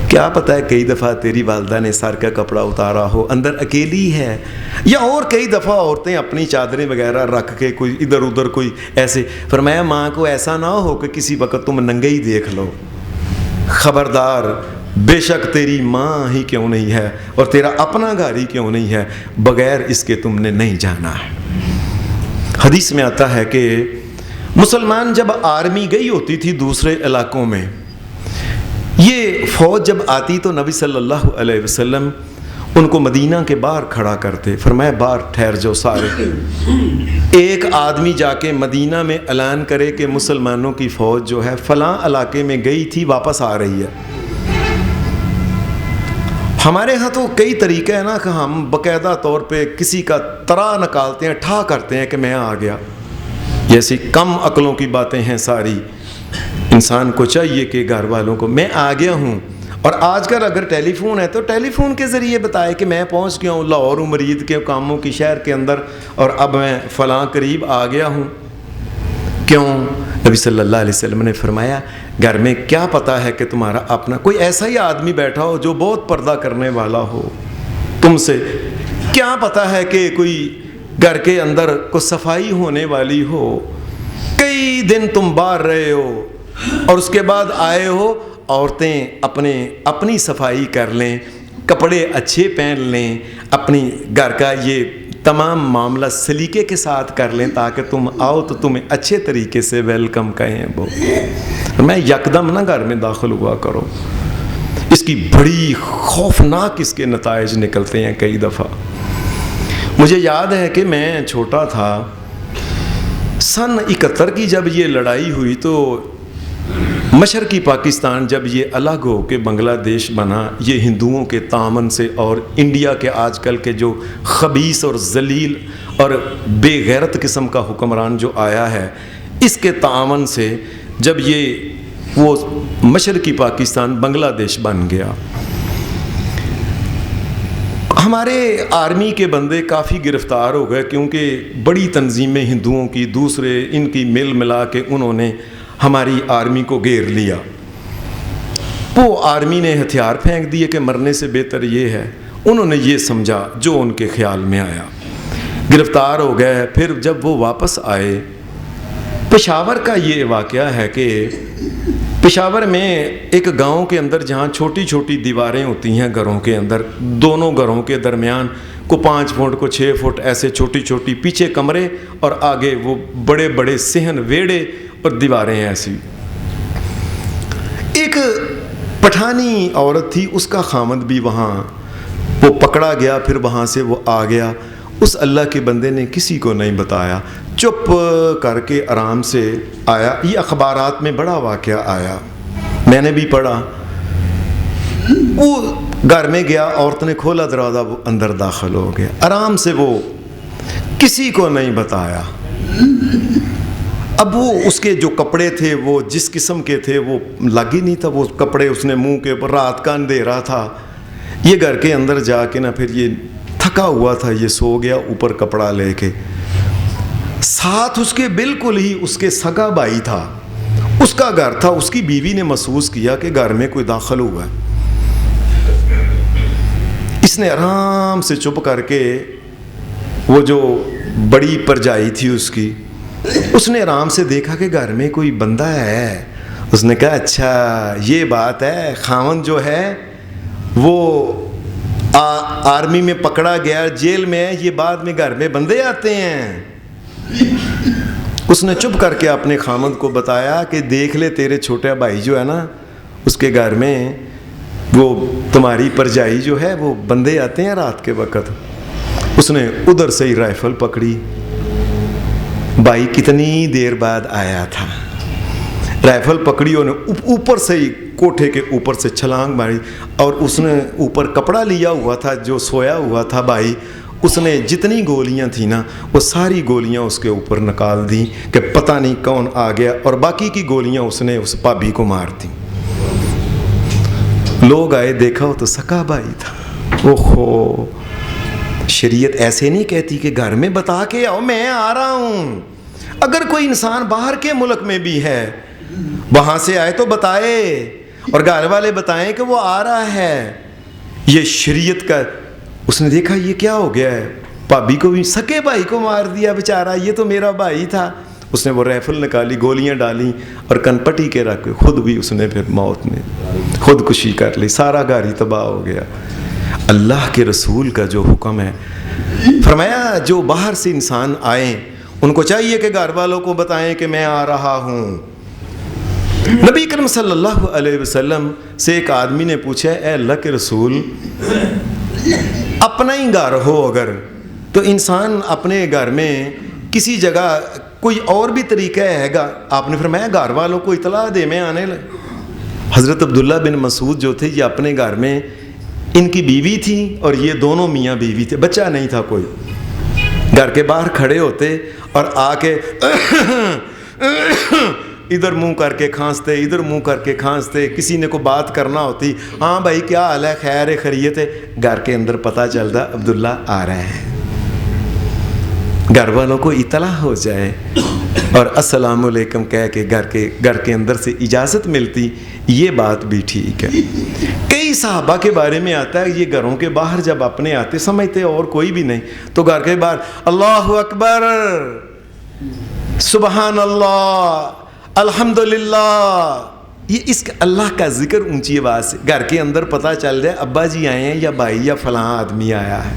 کیا پتہ ہے کئی دفعہ تیری والدہ نے سر کا کپڑا اتارا ہو، اندر اکیلی ہے، یا اور کئی دفعہ عورتیں اپنی چادریں وغیرہ رکھ کے کوئی ادھر ادھر کوئی ایسے۔ فرمایا ماں کو ایسا نہ ہو کہ کسی وقت تم ننگے ہی دیکھ لو، خبردار بے شک تیری ماں ہی کیوں نہیں ہے اور تیرا اپنا گھر ہی کیوں نہیں ہے، بغیر اس کے تم نے نہیں جانا ہے۔ حدیث میں آتا ہے کہ مسلمان جب آرمی گئی ہوتی تھی دوسرے علاقوں میں، یہ فوج جب آتی تو نبی صلی اللہ علیہ وسلم ان کو مدینہ کے باہر کھڑا کرتے، فرمایا باہر ٹھہر جاؤ سارے۔ ایک آدمی جا کے مدینہ میں اعلان کرے کہ مسلمانوں کی فوج جو ہے فلاں علاقے میں گئی تھی، واپس آ رہی ہے۔ ہمارے ہاں تو کئی طریقے ہیں نا کہ ہم باقاعدہ طور پہ کسی کا طرح نکالتے ہیں، ٹھا کرتے ہیں کہ میں آ گیا۔ ایسی کم عقلوں کی باتیں ہیں ساری۔ انسان کو چاہیے کہ گھر والوں کو میں آ گیا ہوں، اور آج کل اگر ٹیلی فون ہے تو ٹیلی فون کے ذریعے بتائے کہ میں پہنچ گیا ہوں لاہور مرید کے کاموں کی شہر کے اندر، اور اب میں فلاں قریب آ گیا ہوں۔ کیوں؟ نبی صلی اللہ علیہ وسلم نے فرمایا گھر میں کیا پتہ ہے کہ تمہارا اپنا کوئی ایسا ہی آدمی بیٹھا ہو جو بہت پردہ کرنے والا ہو تم سے، کیا پتہ ہے کہ کوئی گھر کے اندر کو صفائی ہونے والی ہو، کئی دن تم باہر رہے ہو اور اس کے بعد آئے ہو، عورتیں اپنی صفائی کر لیں، کپڑے اچھے پہن لیں، اپنی گھر کا یہ تمام معاملہ سلیقے کے ساتھ کر لیں تاکہ تم آؤ تو تمہیں اچھے طریقے سے ویلکم کہیں۔ وہ میں یکدم نہ گھر میں داخل ہوا کرو، اس کی بڑی خوفناک اس کے نتائج نکلتے ہیں کئی دفعہ۔ مجھے یاد ہے کہ میں چھوٹا تھا، سن 71 کی جب یہ لڑائی ہوئی تو مشرقی پاکستان جب یہ الگ ہو کے بنگلہ دیش بنا، یہ ہندوؤں کے تعاون سے اور انڈیا کے آج کل کے جو خبیث اور ذلیل اور بے غیرت قسم کا حکمران جو آیا ہے، اس کے تعاون سے جب یہ وہ مشرقی پاکستان بنگلہ دیش بن گیا، ہمارے آرمی کے بندے کافی گرفتار ہو گئے، کیونکہ بڑی تنظیمیں ہندوؤں کی دوسرے ان کی مل ملا کے انہوں نے ہماری آرمی کو گھیر لیا۔ وہ آرمی نے ہتھیار پھینک دیے کہ مرنے سے بہتر یہ ہے، انہوں نے یہ سمجھا جو ان کے خیال میں آیا، گرفتار ہو گئے۔ پھر جب وہ واپس آئے، پشاور کا یہ واقعہ ہے کہ پشاور میں ایک گاؤں کے اندر جہاں چھوٹی چھوٹی دیواریں ہوتی ہیں گھروں کے اندر، دونوں گھروں کے درمیان کو 5 فٹ کو 6 فٹ ایسے چھوٹی چھوٹی، پیچھے کمرے اور آگے وہ بڑے بڑے صحن ویڑے اور دیواریں ایسی۔ ایک پٹھانی عورت تھی، اس کا خامد بھی وہاں، وہ پکڑا گیا، پھر وہاں سے وہ آ گیا۔ اس اللہ کے بندے نے کسی کو نہیں بتایا، چپ کر کے آرام سے آیا۔ یہ اخبارات میں بڑا واقعہ آیا، میں نے بھی پڑھا۔ وہ گھر میں گیا، عورت نے کھولا دروازہ، وہ اندر داخل ہو گیا آرام سے، وہ کسی کو نہیں بتایا۔ اب وہ اس کے جو کپڑے تھے وہ جس قسم کے تھے وہ لگ ہی نہیں تھا، وہ کپڑے اس نے منہ کے اوپر، رات کا اندھیرا تھا۔ یہ گھر کے اندر جا کے نا پھر یہ تھکا ہوا تھا، یہ سو گیا اوپر کپڑا لے کے۔ ساتھ اس کے بالکل ہی اس کے سگا بھائی تھا، اس کا گھر تھا، اس کی بیوی نے محسوس کیا کہ گھر میں کوئی داخل ہوا ہے۔ اس نے آرام سے چپ کر کے، وہ جو بڑی پرجائی تھی اس نے آرام سے دیکھا کہ گھر میں کوئی بندہ ہے۔ اس نے کہا اچھا یہ بات ہے، خاوند جو ہے وہ آرمی میں پکڑا گیا، جیل میں ہے، یہ بعد میں گھر میں بندے آتے ہیں۔ اس نے چپ کر کے اپنے خاوند کو بتایا کہ دیکھ لے تیرے چھوٹا بھائی جو ہے نا، اس کے گھر میں وہ تمہاری پرجائی جو ہے وہ بندے آتے ہیں رات کے وقت۔ اس نے ادھر سے ہی رائفل پکڑی، بھائی کتنی دیر بعد آیا تھا، رائفل پکڑی، انہیں اوپر سے ہی کوٹھے کے اوپر سے چھلانگ ماری، اور اس نے اوپر کپڑا لیا ہوا تھا جو سویا ہوا تھا بھائی، اس نے جتنی گولیاں تھیں نا وہ ساری گولیاں اس کے اوپر نکال دیں کہ پتہ نہیں کون آ گیا، اور باقی کی گولیاں اس نے اس بھابھی کو مار دیں۔ لوگ آئے، دیکھا وہ تو سکا بھائی تھا۔ اوہو، شریعت ایسے نہیں کہتی کہ گھر میں بتا کے آؤ میں آ رہا ہوں۔ اگر کوئی انسان باہر کے ملک میں بھی ہے، وہاں سے آئے تو بتائے، اور گھر والے بتائیں کہ وہ آ رہا ہے۔ یہ شریعت کا، اس نے دیکھا یہ کیا ہو گیا ہے، بھابھی کو بھی، سکے بھائی کو مار دیا بیچارہ، یہ تو میرا بھائی تھا۔ اس نے وہ ریفل نکالی، گولیاں ڈالیں اور کنپٹی کے رکھ کے خود بھی اس نے پھر موت میں خودکشی کر لی، سارا گھر ہی تباہ ہو گیا۔ اللہ کے رسول کا جو حکم ہے، فرمایا جو باہر سے انسان آئیں ان کو چاہیے کہ گھر والوں کو بتائیں کہ میں آ رہا ہوں۔ نبی کریم صلی اللہ علیہ وسلم سے ایک آدمی نے پوچھا، اے اللہ کے رسول، اپنا ہی گھر ہو اگر تو انسان اپنے گھر میں کسی جگہ کوئی اور بھی طریقہ ہے گا؟ آپ نے فرمایا گھر والوں کو اطلاع دے، میں آنے لگا۔ حضرت عبداللہ بن مسعود جو تھے یہ اپنے گھر میں، ان کی بیوی تھی اور یہ دونوں میاں بیوی تھے، بچہ نہیں تھا کوئی، گھر کے باہر کھڑے ہوتے اور آ کے ادھر منہ کر کے کھانستے، ادھر منہ کر کے کھانستے، کسی نے کو بات کرنا ہوتی، ہاں بھائی کیا حال ہے، خیر ہے، خیریت ہے، گھر کے اندر پتہ چلتا عبداللہ آ رہے ہیں، گھر والوں کو اطلاع ہو جائے اور السلام علیکم کہہ کے گھر کے اندر سے اجازت ملتی، یہ بات بھی ٹھیک ہے۔ کئی صحابہ کے بارے میں آتا ہے یہ گھروں کے باہر جب اپنے آتے سمجھتے اور کوئی بھی نہیں تو گھر کے باہر اللہ اکبر، سبحان اللہ، الحمدللہ، یہ اس کا اللہ کا ذکر اونچی آواز سے گھر کے اندر پتہ چل جائے ابا جی آئے ہیں یا بھائی یا فلاں آدمی آیا ہے۔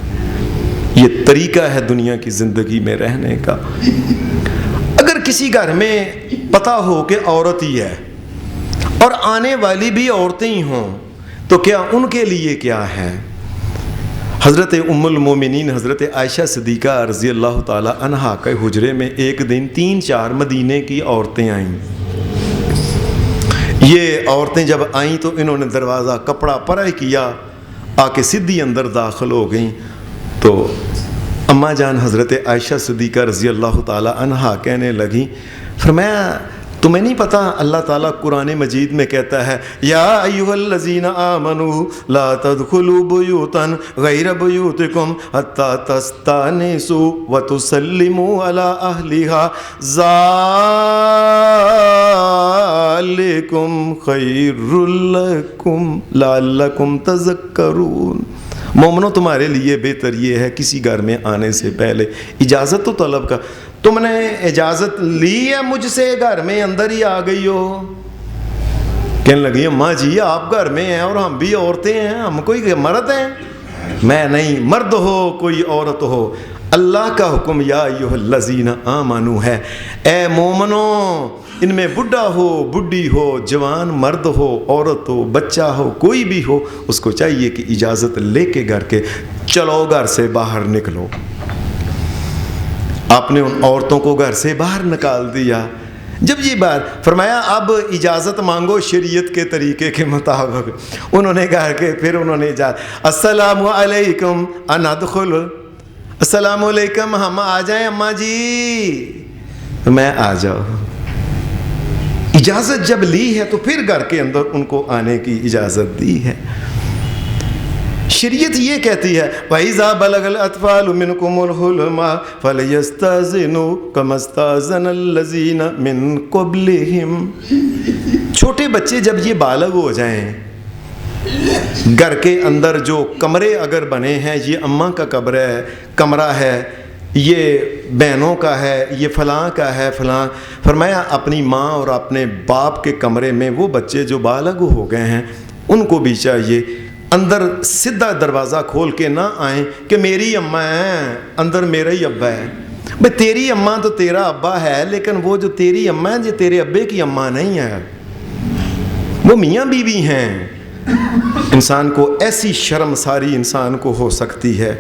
یہ طریقہ ہے دنیا کی زندگی میں رہنے کا۔ اگر کسی گھر میں پتہ ہو کہ عورت ہی ہے اور آنے والی بھی عورتیں ہی ہوں تو کیا ان کے لیے کیا ہے؟ حضرت ام المومنین حضرت عائشہ صدیقہ رضی اللہ تعالی عنہا کے حجرے میں ایک دن 3-4 مدینے کی عورتیں آئیں۔ یہ عورتیں جب آئیں تو انہوں نے دروازہ کپڑا پرے کیا، آ کے سدھی اندر داخل ہو گئیں تو اماں جان حضرت عائشہ صدیقہ رضی اللہ تعالی عنہا کہنے لگیں، فرمایا تمہیں نہیں پتا اللہ تعالیٰ قرآن مجید میں کہتا ہے یا ایھا الذین آمنوا لا تدخلوا بیوتا غیر بیوتکم حتی تستأنسوا وتسلموا علی اہلھا ذالکم خیر لکم لعلکم تذکرون۔ مومنوں تمہارے لیے بہتر یہ ہے کسی گھر میں آنے سے پہلے اجازت تو طلب کا، تم نے اجازت لی ہے مجھ سے گھر میں اندر ہی آ گئی ہو؟ کہنے لگی اماں جی آپ گھر میں ہیں اور ہم بھی عورتیں ہیں، ہم کوئی مرد ہیں؟ میں نہیں، مرد ہو کوئی عورت ہو، اللہ کا حکم یا ایھا الذین آمنوا ہے، اے مومنوں، ان میں بڈھا ہو بڈھی ہو، جوان مرد ہو عورت ہو، بچہ ہو کوئی بھی ہو، اس کو چاہیے کہ اجازت لے کے گھر کے چلو گھر سے باہر نکلو۔ آپ نے ان عورتوں کو گھر سے باہر نکال دیا۔ جب یہ بات فرمایا اب اجازت مانگو شریعت کے طریقے کے مطابق، انہوں نے کہا کہ پھر انہوں نے السلام علیکم ان ادخل، السلام علیکم ہم آ جائیں اماں جی؟ میں آ جاؤ۔ اجازت جب لی ہے تو پھر گھر کے اندر ان کو آنے کی اجازت دی ہے۔ شریعت یہ کہتی ہے وَإِذَا بَلَغَ الْأَطْفَالُ مِنْكُمُ الْحُلُمَ فَلْيَسْتَأْذِنُوا كَمَا اسْتَأْذَنَ الَّذِينَ مِنْ قَبْلِهِمْ۔ چھوٹے بچے جب یہ بالغ ہو جائیں، گھر کے اندر جو کمرے اگر بنے ہیں، یہ اماں کا کمرہ ہے، یہ بہنوں کا ہے، یہ فلاں کا ہے فلاں، فرمایا اپنی ماں اور اپنے باپ کے کمرے میں وہ بچے جو بالغ ہو گئے ہیں ان کو بھی چاہیے اندر سیدھا دروازہ کھول کے نہ آئیں کہ میری اماں ہے اندر میرا ہی ابا ہے۔ بھئی تیری اماں تو تیرا ابا ہے، لیکن وہ جو تیری اماں ہے جو تیرے ابے کی اماں نہیں ہے، وہ میاں بیوی ہیں۔ انسان کو ایسی شرمساری انسان کو ہو سکتی ہے،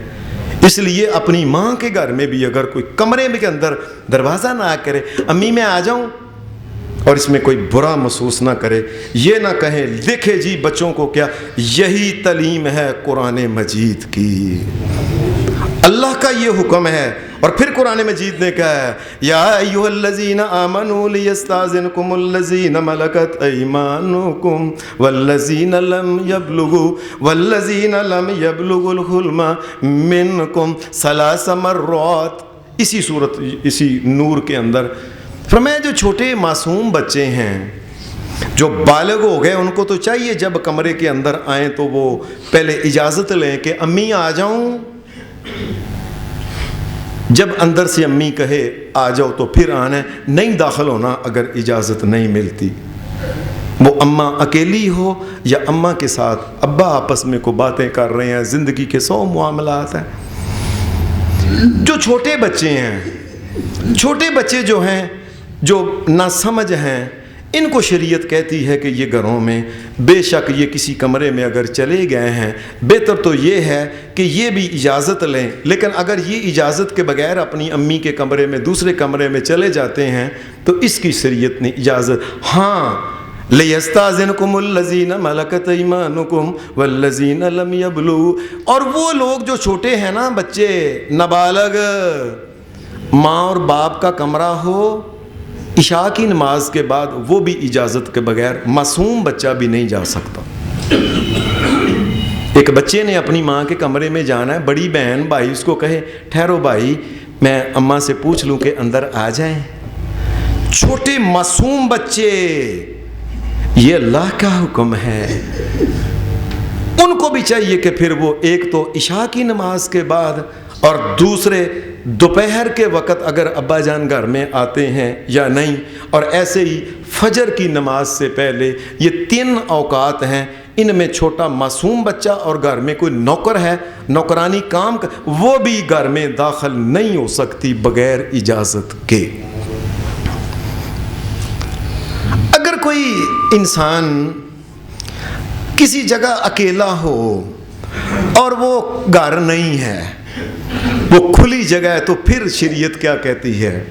اس لیے اپنی ماں کے گھر میں بھی اگر کوئی کمرے میں کے اندر دروازہ نہ کرے امی میں آ جاؤں، اور اس میں کوئی برا محسوس نہ کرے، یہ نہ کہیں دیکھے جی بچوں کو کیا، یہی تعلیم ہے قرآن مجید کی، اللہ کا یہ حکم ہے۔ اور پھر قرآن مجید نے کہا ہے یا ایھا الذین آمنوا لیستاذنکم الذین ملکت ایمانکم والذین لم یبلغوا الحلم منکم 3 مرات۔ اسی صورت اسی نور کے اندر فرمایا جو چھوٹے معصوم بچے ہیں جو بالغ ہو گئے ان کو تو چاہیے جب کمرے کے اندر آئیں تو وہ پہلے اجازت لیں کہ امی آ جاؤں۔ جب اندر سے امی کہے آ جاؤ تو پھر آنا ہے، نہیں داخل ہونا اگر اجازت نہیں ملتی۔ وہ اماں اکیلی ہو یا اماں کے ساتھ ابا آپس میں کو باتیں کر رہے ہیں، زندگی کے 100 معاملات ہیں۔ جو چھوٹے بچے ہیں، چھوٹے بچے جو ہیں، جو ناسمجھ ہیں، ان کو شریعت کہتی ہے کہ یہ گھروں میں بے شک یہ کسی کمرے میں اگر چلے گئے ہیں، بہتر تو یہ ہے کہ یہ بھی اجازت لیں، لیکن اگر یہ اجازت کے بغیر اپنی امی کے کمرے میں دوسرے کمرے میں چلے جاتے ہیں تو اس کی شریعت نے اجازت، ہاں لِيَسْتَأْذِنْكُمُ الَّذِينَ مَلَكَتْ أَيْمَانُكُمْ وَالَّذِينَ لَمْ يَبْلُغُوا، اور وہ لوگ جو چھوٹے ہیں نا، بچے نابالغ، ماں اور باپ کا کمرہ ہو، عشاء کی نماز کے بعد وہ بھی اجازت کے بغیر، معصوم بچہ بھی نہیں جا سکتا۔ ایک بچے نے اپنی ماں کے کمرے میں جانا ہے، بڑی بہن بھائی اس کو کہے ٹھہرو بھائی میں اماں سے پوچھ لوں کہ اندر آ جائیں۔ چھوٹے معصوم بچے، یہ اللہ کا حکم ہے۔ ان کو بھی چاہیے کہ پھر وہ ایک تو عشاء کی نماز کے بعد اور دوسرے دوپہر کے وقت اگر ابا جان گھر میں آتے ہیں یا نہیں، اور ایسے ہی فجر کی نماز سے پہلے، یہ 3 اوقات ہیں، ان میں چھوٹا معصوم بچہ اور گھر میں کوئی نوکر ہے، نوکرانی کام وہ بھی گھر میں داخل نہیں ہو سکتی بغیر اجازت کے۔ اگر کوئی انسان کسی جگہ اکیلا ہو اور وہ گھر نہیں ہے، وہ کھلی جگہ ہے، تو پھر شریعت کیا کہتی ہے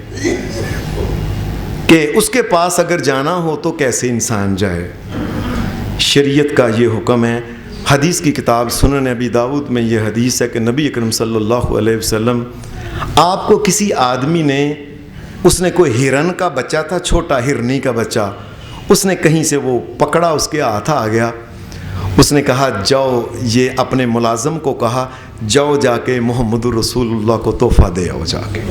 کہ اس کے پاس اگر جانا ہو تو کیسے انسان جائے؟ شریعت کا یہ حکم ہے۔ حدیث کی کتاب سنن ابی داؤد میں یہ حدیث ہے کہ نبی اکرم صلی اللہ علیہ وسلم، آپ کو کسی آدمی نے، اس نے کوئی ہرن کا بچہ تھا، چھوٹا ہرنی کا بچہ، اس نے کہیں سے وہ پکڑا، اس کے ہاتھ آ گیا، اس نے کہا جاؤ، یہ اپنے ملازم کو کہا جاؤ جا کے محمد رسول اللہ کو تحفہ دے آؤ جا کے۔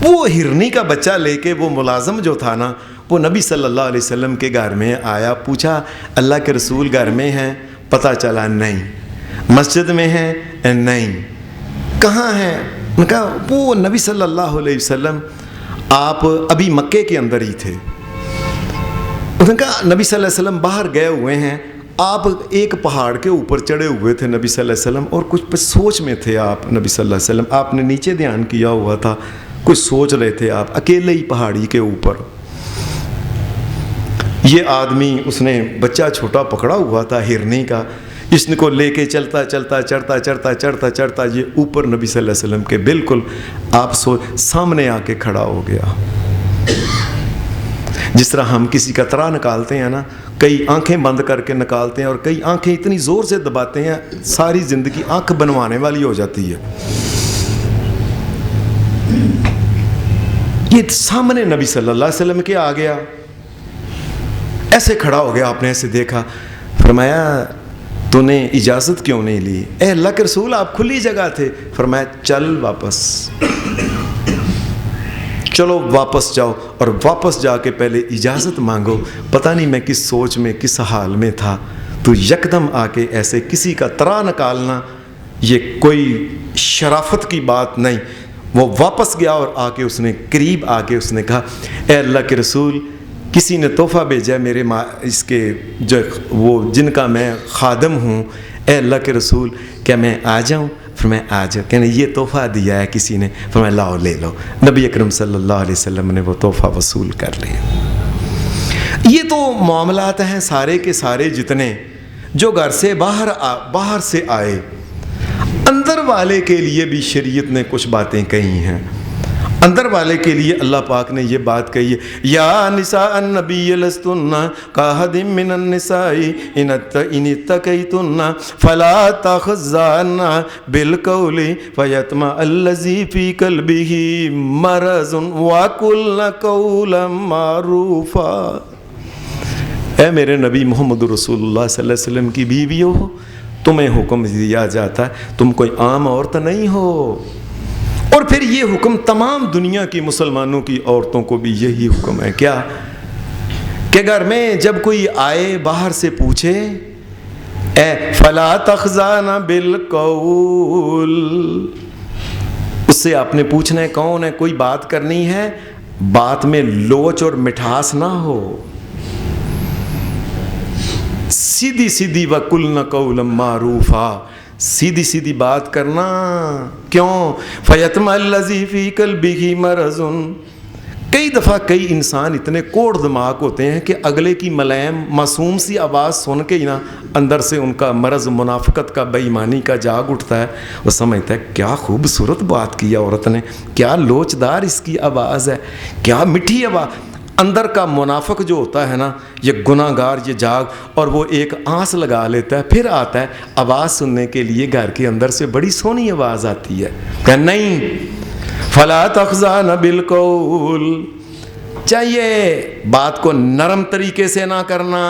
وہ ہرنی کا بچہ لے کے وہ ملازم جو تھا نا، وہ نبی صلی اللہ علیہ وسلم کے گھر میں آیا، پوچھا اللہ کے رسول گھر میں ہیں؟ پتہ چلا نہیں۔ مسجد میں ہیں؟ نہیں۔ کہاں ہیں؟ انہوں نے کہا وہ نبی صلی اللہ علیہ وسلم آپ ابھی مکے کے اندر ہی تھے۔ انہوں نے کہا نبی صلی اللہ علیہ وسلم باہر گئے ہوئے ہیں، آپ ایک پہاڑ کے اوپر چڑھے ہوئے تھے نبی صلی اللہ علیہ وسلم، اور کچھ سوچ میں تھے آپ نبی صلی اللہ علیہ وسلم، آپ نے نیچے دھیان کیا ہوا تھا، کچھ سوچ رہے تھے آپ اکیلے ہی پہاڑی کے اوپر۔ یہ آدمی، اس نے بچہ چھوٹا پکڑا ہوا تھا ہرنی کا، اس نے کو لے کے چلتا چڑھتا یہ اوپر نبی صلی اللہ علیہ وسلم کے بالکل آپ سامنے آ کے کھڑا ہو گیا۔ جس طرح ہم کسی کا ترا نکالتے ہیں نا، کئی آنکھیں بند کر کے نکالتے ہیں اور کئی آنکھیں اتنی زور سے دباتے ہیں ساری زندگی آنکھ بنوانے والی ہو جاتی ہے۔ یہ سامنے نبی صلی اللہ علیہ وسلم کے آ گیا، ایسے کھڑا ہو گیا، آپ نے ایسے دیکھا، فرمایا تو نے اجازت کیوں نہیں لی؟ اے اللہ کے رسول آپ کھلی جگہ تھے۔ فرمایا چل واپس، چلو واپس جاؤ، اور واپس جا کے پہلے اجازت مانگو۔ پتہ نہیں میں کس سوچ میں کس حال میں تھا، تو یکدم آ کے ایسے کسی کا ترا نکالنا یہ کوئی شرافت کی بات نہیں۔ وہ واپس گیا اور آ کے اس نے قریب آ کے اس نے کہا اے اللہ کے رسول کسی نے تحفہ بھیجا میرے اس کے جو وہ جن کا میں خادم ہوں، اے اللہ کے رسول کیا میں آ جاؤں؟ فرمایا آ جاؤ۔ کہنے یہ تحفہ دیا ہے کسی نے، فرمایا لاؤ لے لو۔ نبی اکرم صلی اللہ علیہ وسلم نے وہ تحفہ وصول کر لیا۔ یہ تو معاملات ہیں سارے کے سارے جتنے جو گھر سے باہر سے آئے۔ اندر والے کے لیے بھی شریعت نے کچھ باتیں کہی ہیں۔ اندر والے کے لیے اللہ پاک نے یہ بات کہی ہے، یا نساء النبی لستن کاحد من النساء ان اتقیتن فلا تخضعن بالقول فیطمع الذی فی قلبہ مرض وقلن قولا معروفا۔ اے میرے نبی محمد رسول اللہ صلی اللہ علیہ وسلم کی بیویوں ہو، تمہیں حکم دیا جاتا ہے، تم کوئی عام عورت نہیں ہو۔ اور پھر یہ حکم تمام دنیا کی مسلمانوں کی عورتوں کو بھی یہی حکم ہے، کیا کہ گھر میں جب کوئی آئے باہر سے پوچھے اے فلا تخضعن بالقول، سے آپ نے پوچھنا ہے کون ہے، کوئی بات کرنی ہے، بات میں لوچ اور مٹھاس نہ ہو، سیدھی سیدھی وَقُلْنَ قَوْلًا مَّعْرُوفًا، سیدھی سیدھی بات کرنا۔ کیوں؟ فَيَطْمَعَ الَّذِي فِي قَلْبِهِ مَرَضٌ، کئی دفعہ کئی انسان اتنے کوڑ دماغ ہوتے ہیں کہ اگلے کی ملائم معصوم سی آواز سن کے ہی نا اندر سے ان کا مرض منافقت کا، بے ایمانی کا جاگ اٹھتا ہے۔ وہ سمجھتا ہے کیا خوبصورت بات کی عورت نے، کیا لوچدار اس کی آواز ہے، کیا میٹھی آواز۔ اندر کا منافق جو ہوتا ہے نا، یہ گناہ گار، یہ جاگ، اور وہ ایک آنس لگا لیتا ہے، پھر آتا ہے آواز سننے کے لیے، گھر کے اندر سے بڑی سونی آواز آتی ہے، کہ نہیں فَلَا تَخْضَعْنَ بِالْقَوْلِ، چاہیے بات کو نرم طریقے سے نہ کرنا۔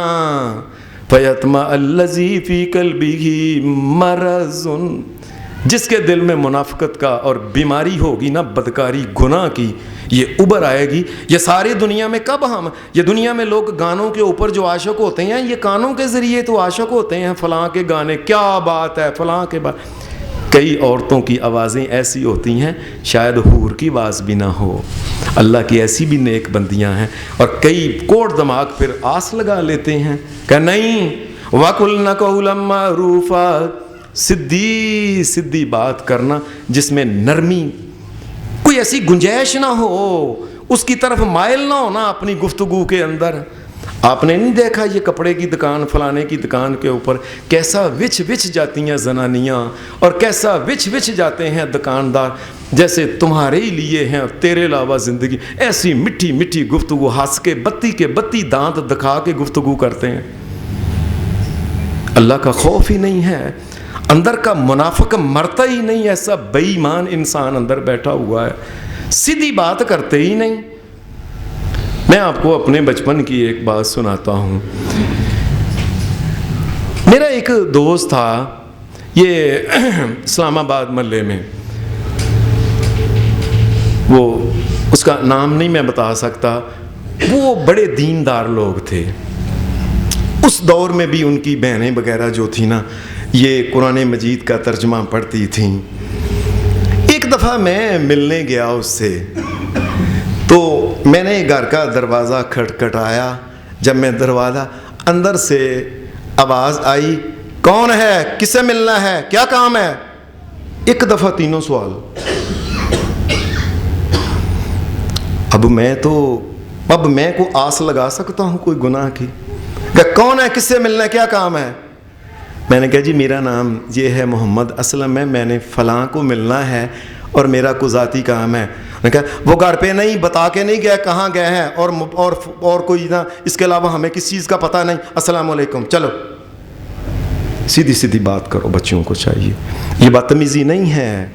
فَيَطْمَعَ الَّذِي فِي قَلْبِهِ مَرَضٌ، جس کے دل میں منافقت کا اور بیماری ہوگی نا، بدکاری گناہ کی، یہ ابھر آئے گی۔ یہ ساری دنیا میں کب ہم، یہ دنیا میں لوگ گانوں کے اوپر جو عاشق ہوتے ہیں، یہ کانوں کے ذریعے تو عاشق ہوتے ہیں، فلاں کے گانے، کیا بات ہے فلاں کے بات۔ کئی عورتوں کی آوازیں ایسی ہوتی ہیں شاید حور کی آواز بھی نہ ہو، اللہ کی ایسی بھی نیک بندیاں ہیں، اور کئی کوڑ دماغ پھر آس لگا لیتے ہیں کہ نہیں وَقُلْنَ قَوْلًا مَّعْرُوفًا، سیدھی سیدھی بات کرنا جس میں نرمی، کوئی ایسی گنجائش نہ ہو، اس کی طرف مائل نہ ہونا اپنی گفتگو کے اندر۔ آپ نے نہیں دیکھا یہ کپڑے کی دکان، فلانے کی دکان کے اوپر کیسا وچ وچ جاتی ہیں زنانیاں، اور کیسا وچ وچ جاتے ہیں دکاندار، جیسے تمہارے ہی لیے ہیں تیرے علاوہ زندگی، ایسی مٹھی مٹھی گفتگو، ہنس کے بتی دانت دکھا کے گفتگو کرتے ہیں۔ اللہ کا خوف ہی نہیں ہے، اندر کا منافق مرتا ہی نہیں، ایسا بے ایمان انسان اندر بیٹھا ہوا ہے، سیدھی بات کرتے ہی نہیں۔ میں آپ کو اپنے بچپن کی ایک بات سناتا ہوں۔ میرا ایک دوست تھا، یہ اسلام آباد محلے میں، وہ اس کا نام نہیں میں بتا سکتا، وہ بڑے دیندار لوگ تھے۔ اس دور میں بھی ان کی بہنیں وغیرہ جو تھیں نا، یہ قرآن مجید کا ترجمہ پڑھتی تھیں۔ ایک دفعہ میں ملنے گیا اس سے، تو میں نے گھر کا دروازہ کھٹکھٹایا۔ جب میں دروازہ، اندر سے آواز آئی، کون ہے، کس سے ملنا ہے، کیا کام ہے؟ ایک دفعہ تینوں سوال۔ اب میں کو آس لگا سکتا ہوں کوئی گناہ کی، کہ کون ہے، کس سے ملنا ہے، کیا کام ہے؟ میں نے کہا جی میرا نام یہ ہے محمد اسلم ہے، میں نے فلاں کو ملنا ہے اور میرا کو ذاتی کام ہے۔ میں کہا وہ گھر پہ نہیں، بتا کے نہیں گئے کہاں گئے ہیں، اور کوئی نہ، اس کے علاوہ ہمیں کس چیز کا پتہ نہیں، السلام علیکم، چلو سیدھی سیدھی بات کرو، بچیوں کو چاہیے، یہ بدتمیزی نہیں ہے،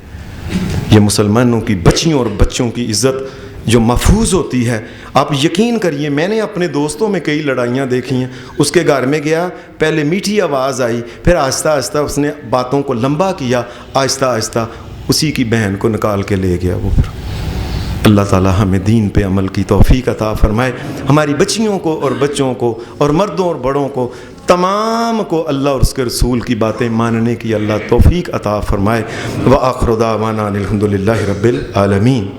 یہ مسلمانوں کی بچیوں اور بچوں کی عزت جو محفوظ ہوتی ہے۔ آپ یقین کریے، میں نے اپنے دوستوں میں کئی لڑائیاں دیکھی ہیں۔ اس کے گھر میں گیا، پہلے میٹھی آواز آئی، پھر آہستہ آہستہ اس نے باتوں کو لمبا کیا، آہستہ آہستہ اسی کی بہن کو نکال کے لے گیا وہ۔ پھر اللہ تعالیٰ ہمیں دین پہ عمل کی توفیق عطا فرمائے، ہماری بچیوں کو اور بچوں کو اور مردوں اور بڑوں کو تمام کو اللہ اور اس کے رسول کی باتیں ماننے کی اللہ توفیق عطا فرمائے۔ وآخر دعوانا الحمد للہ رب العالمین۔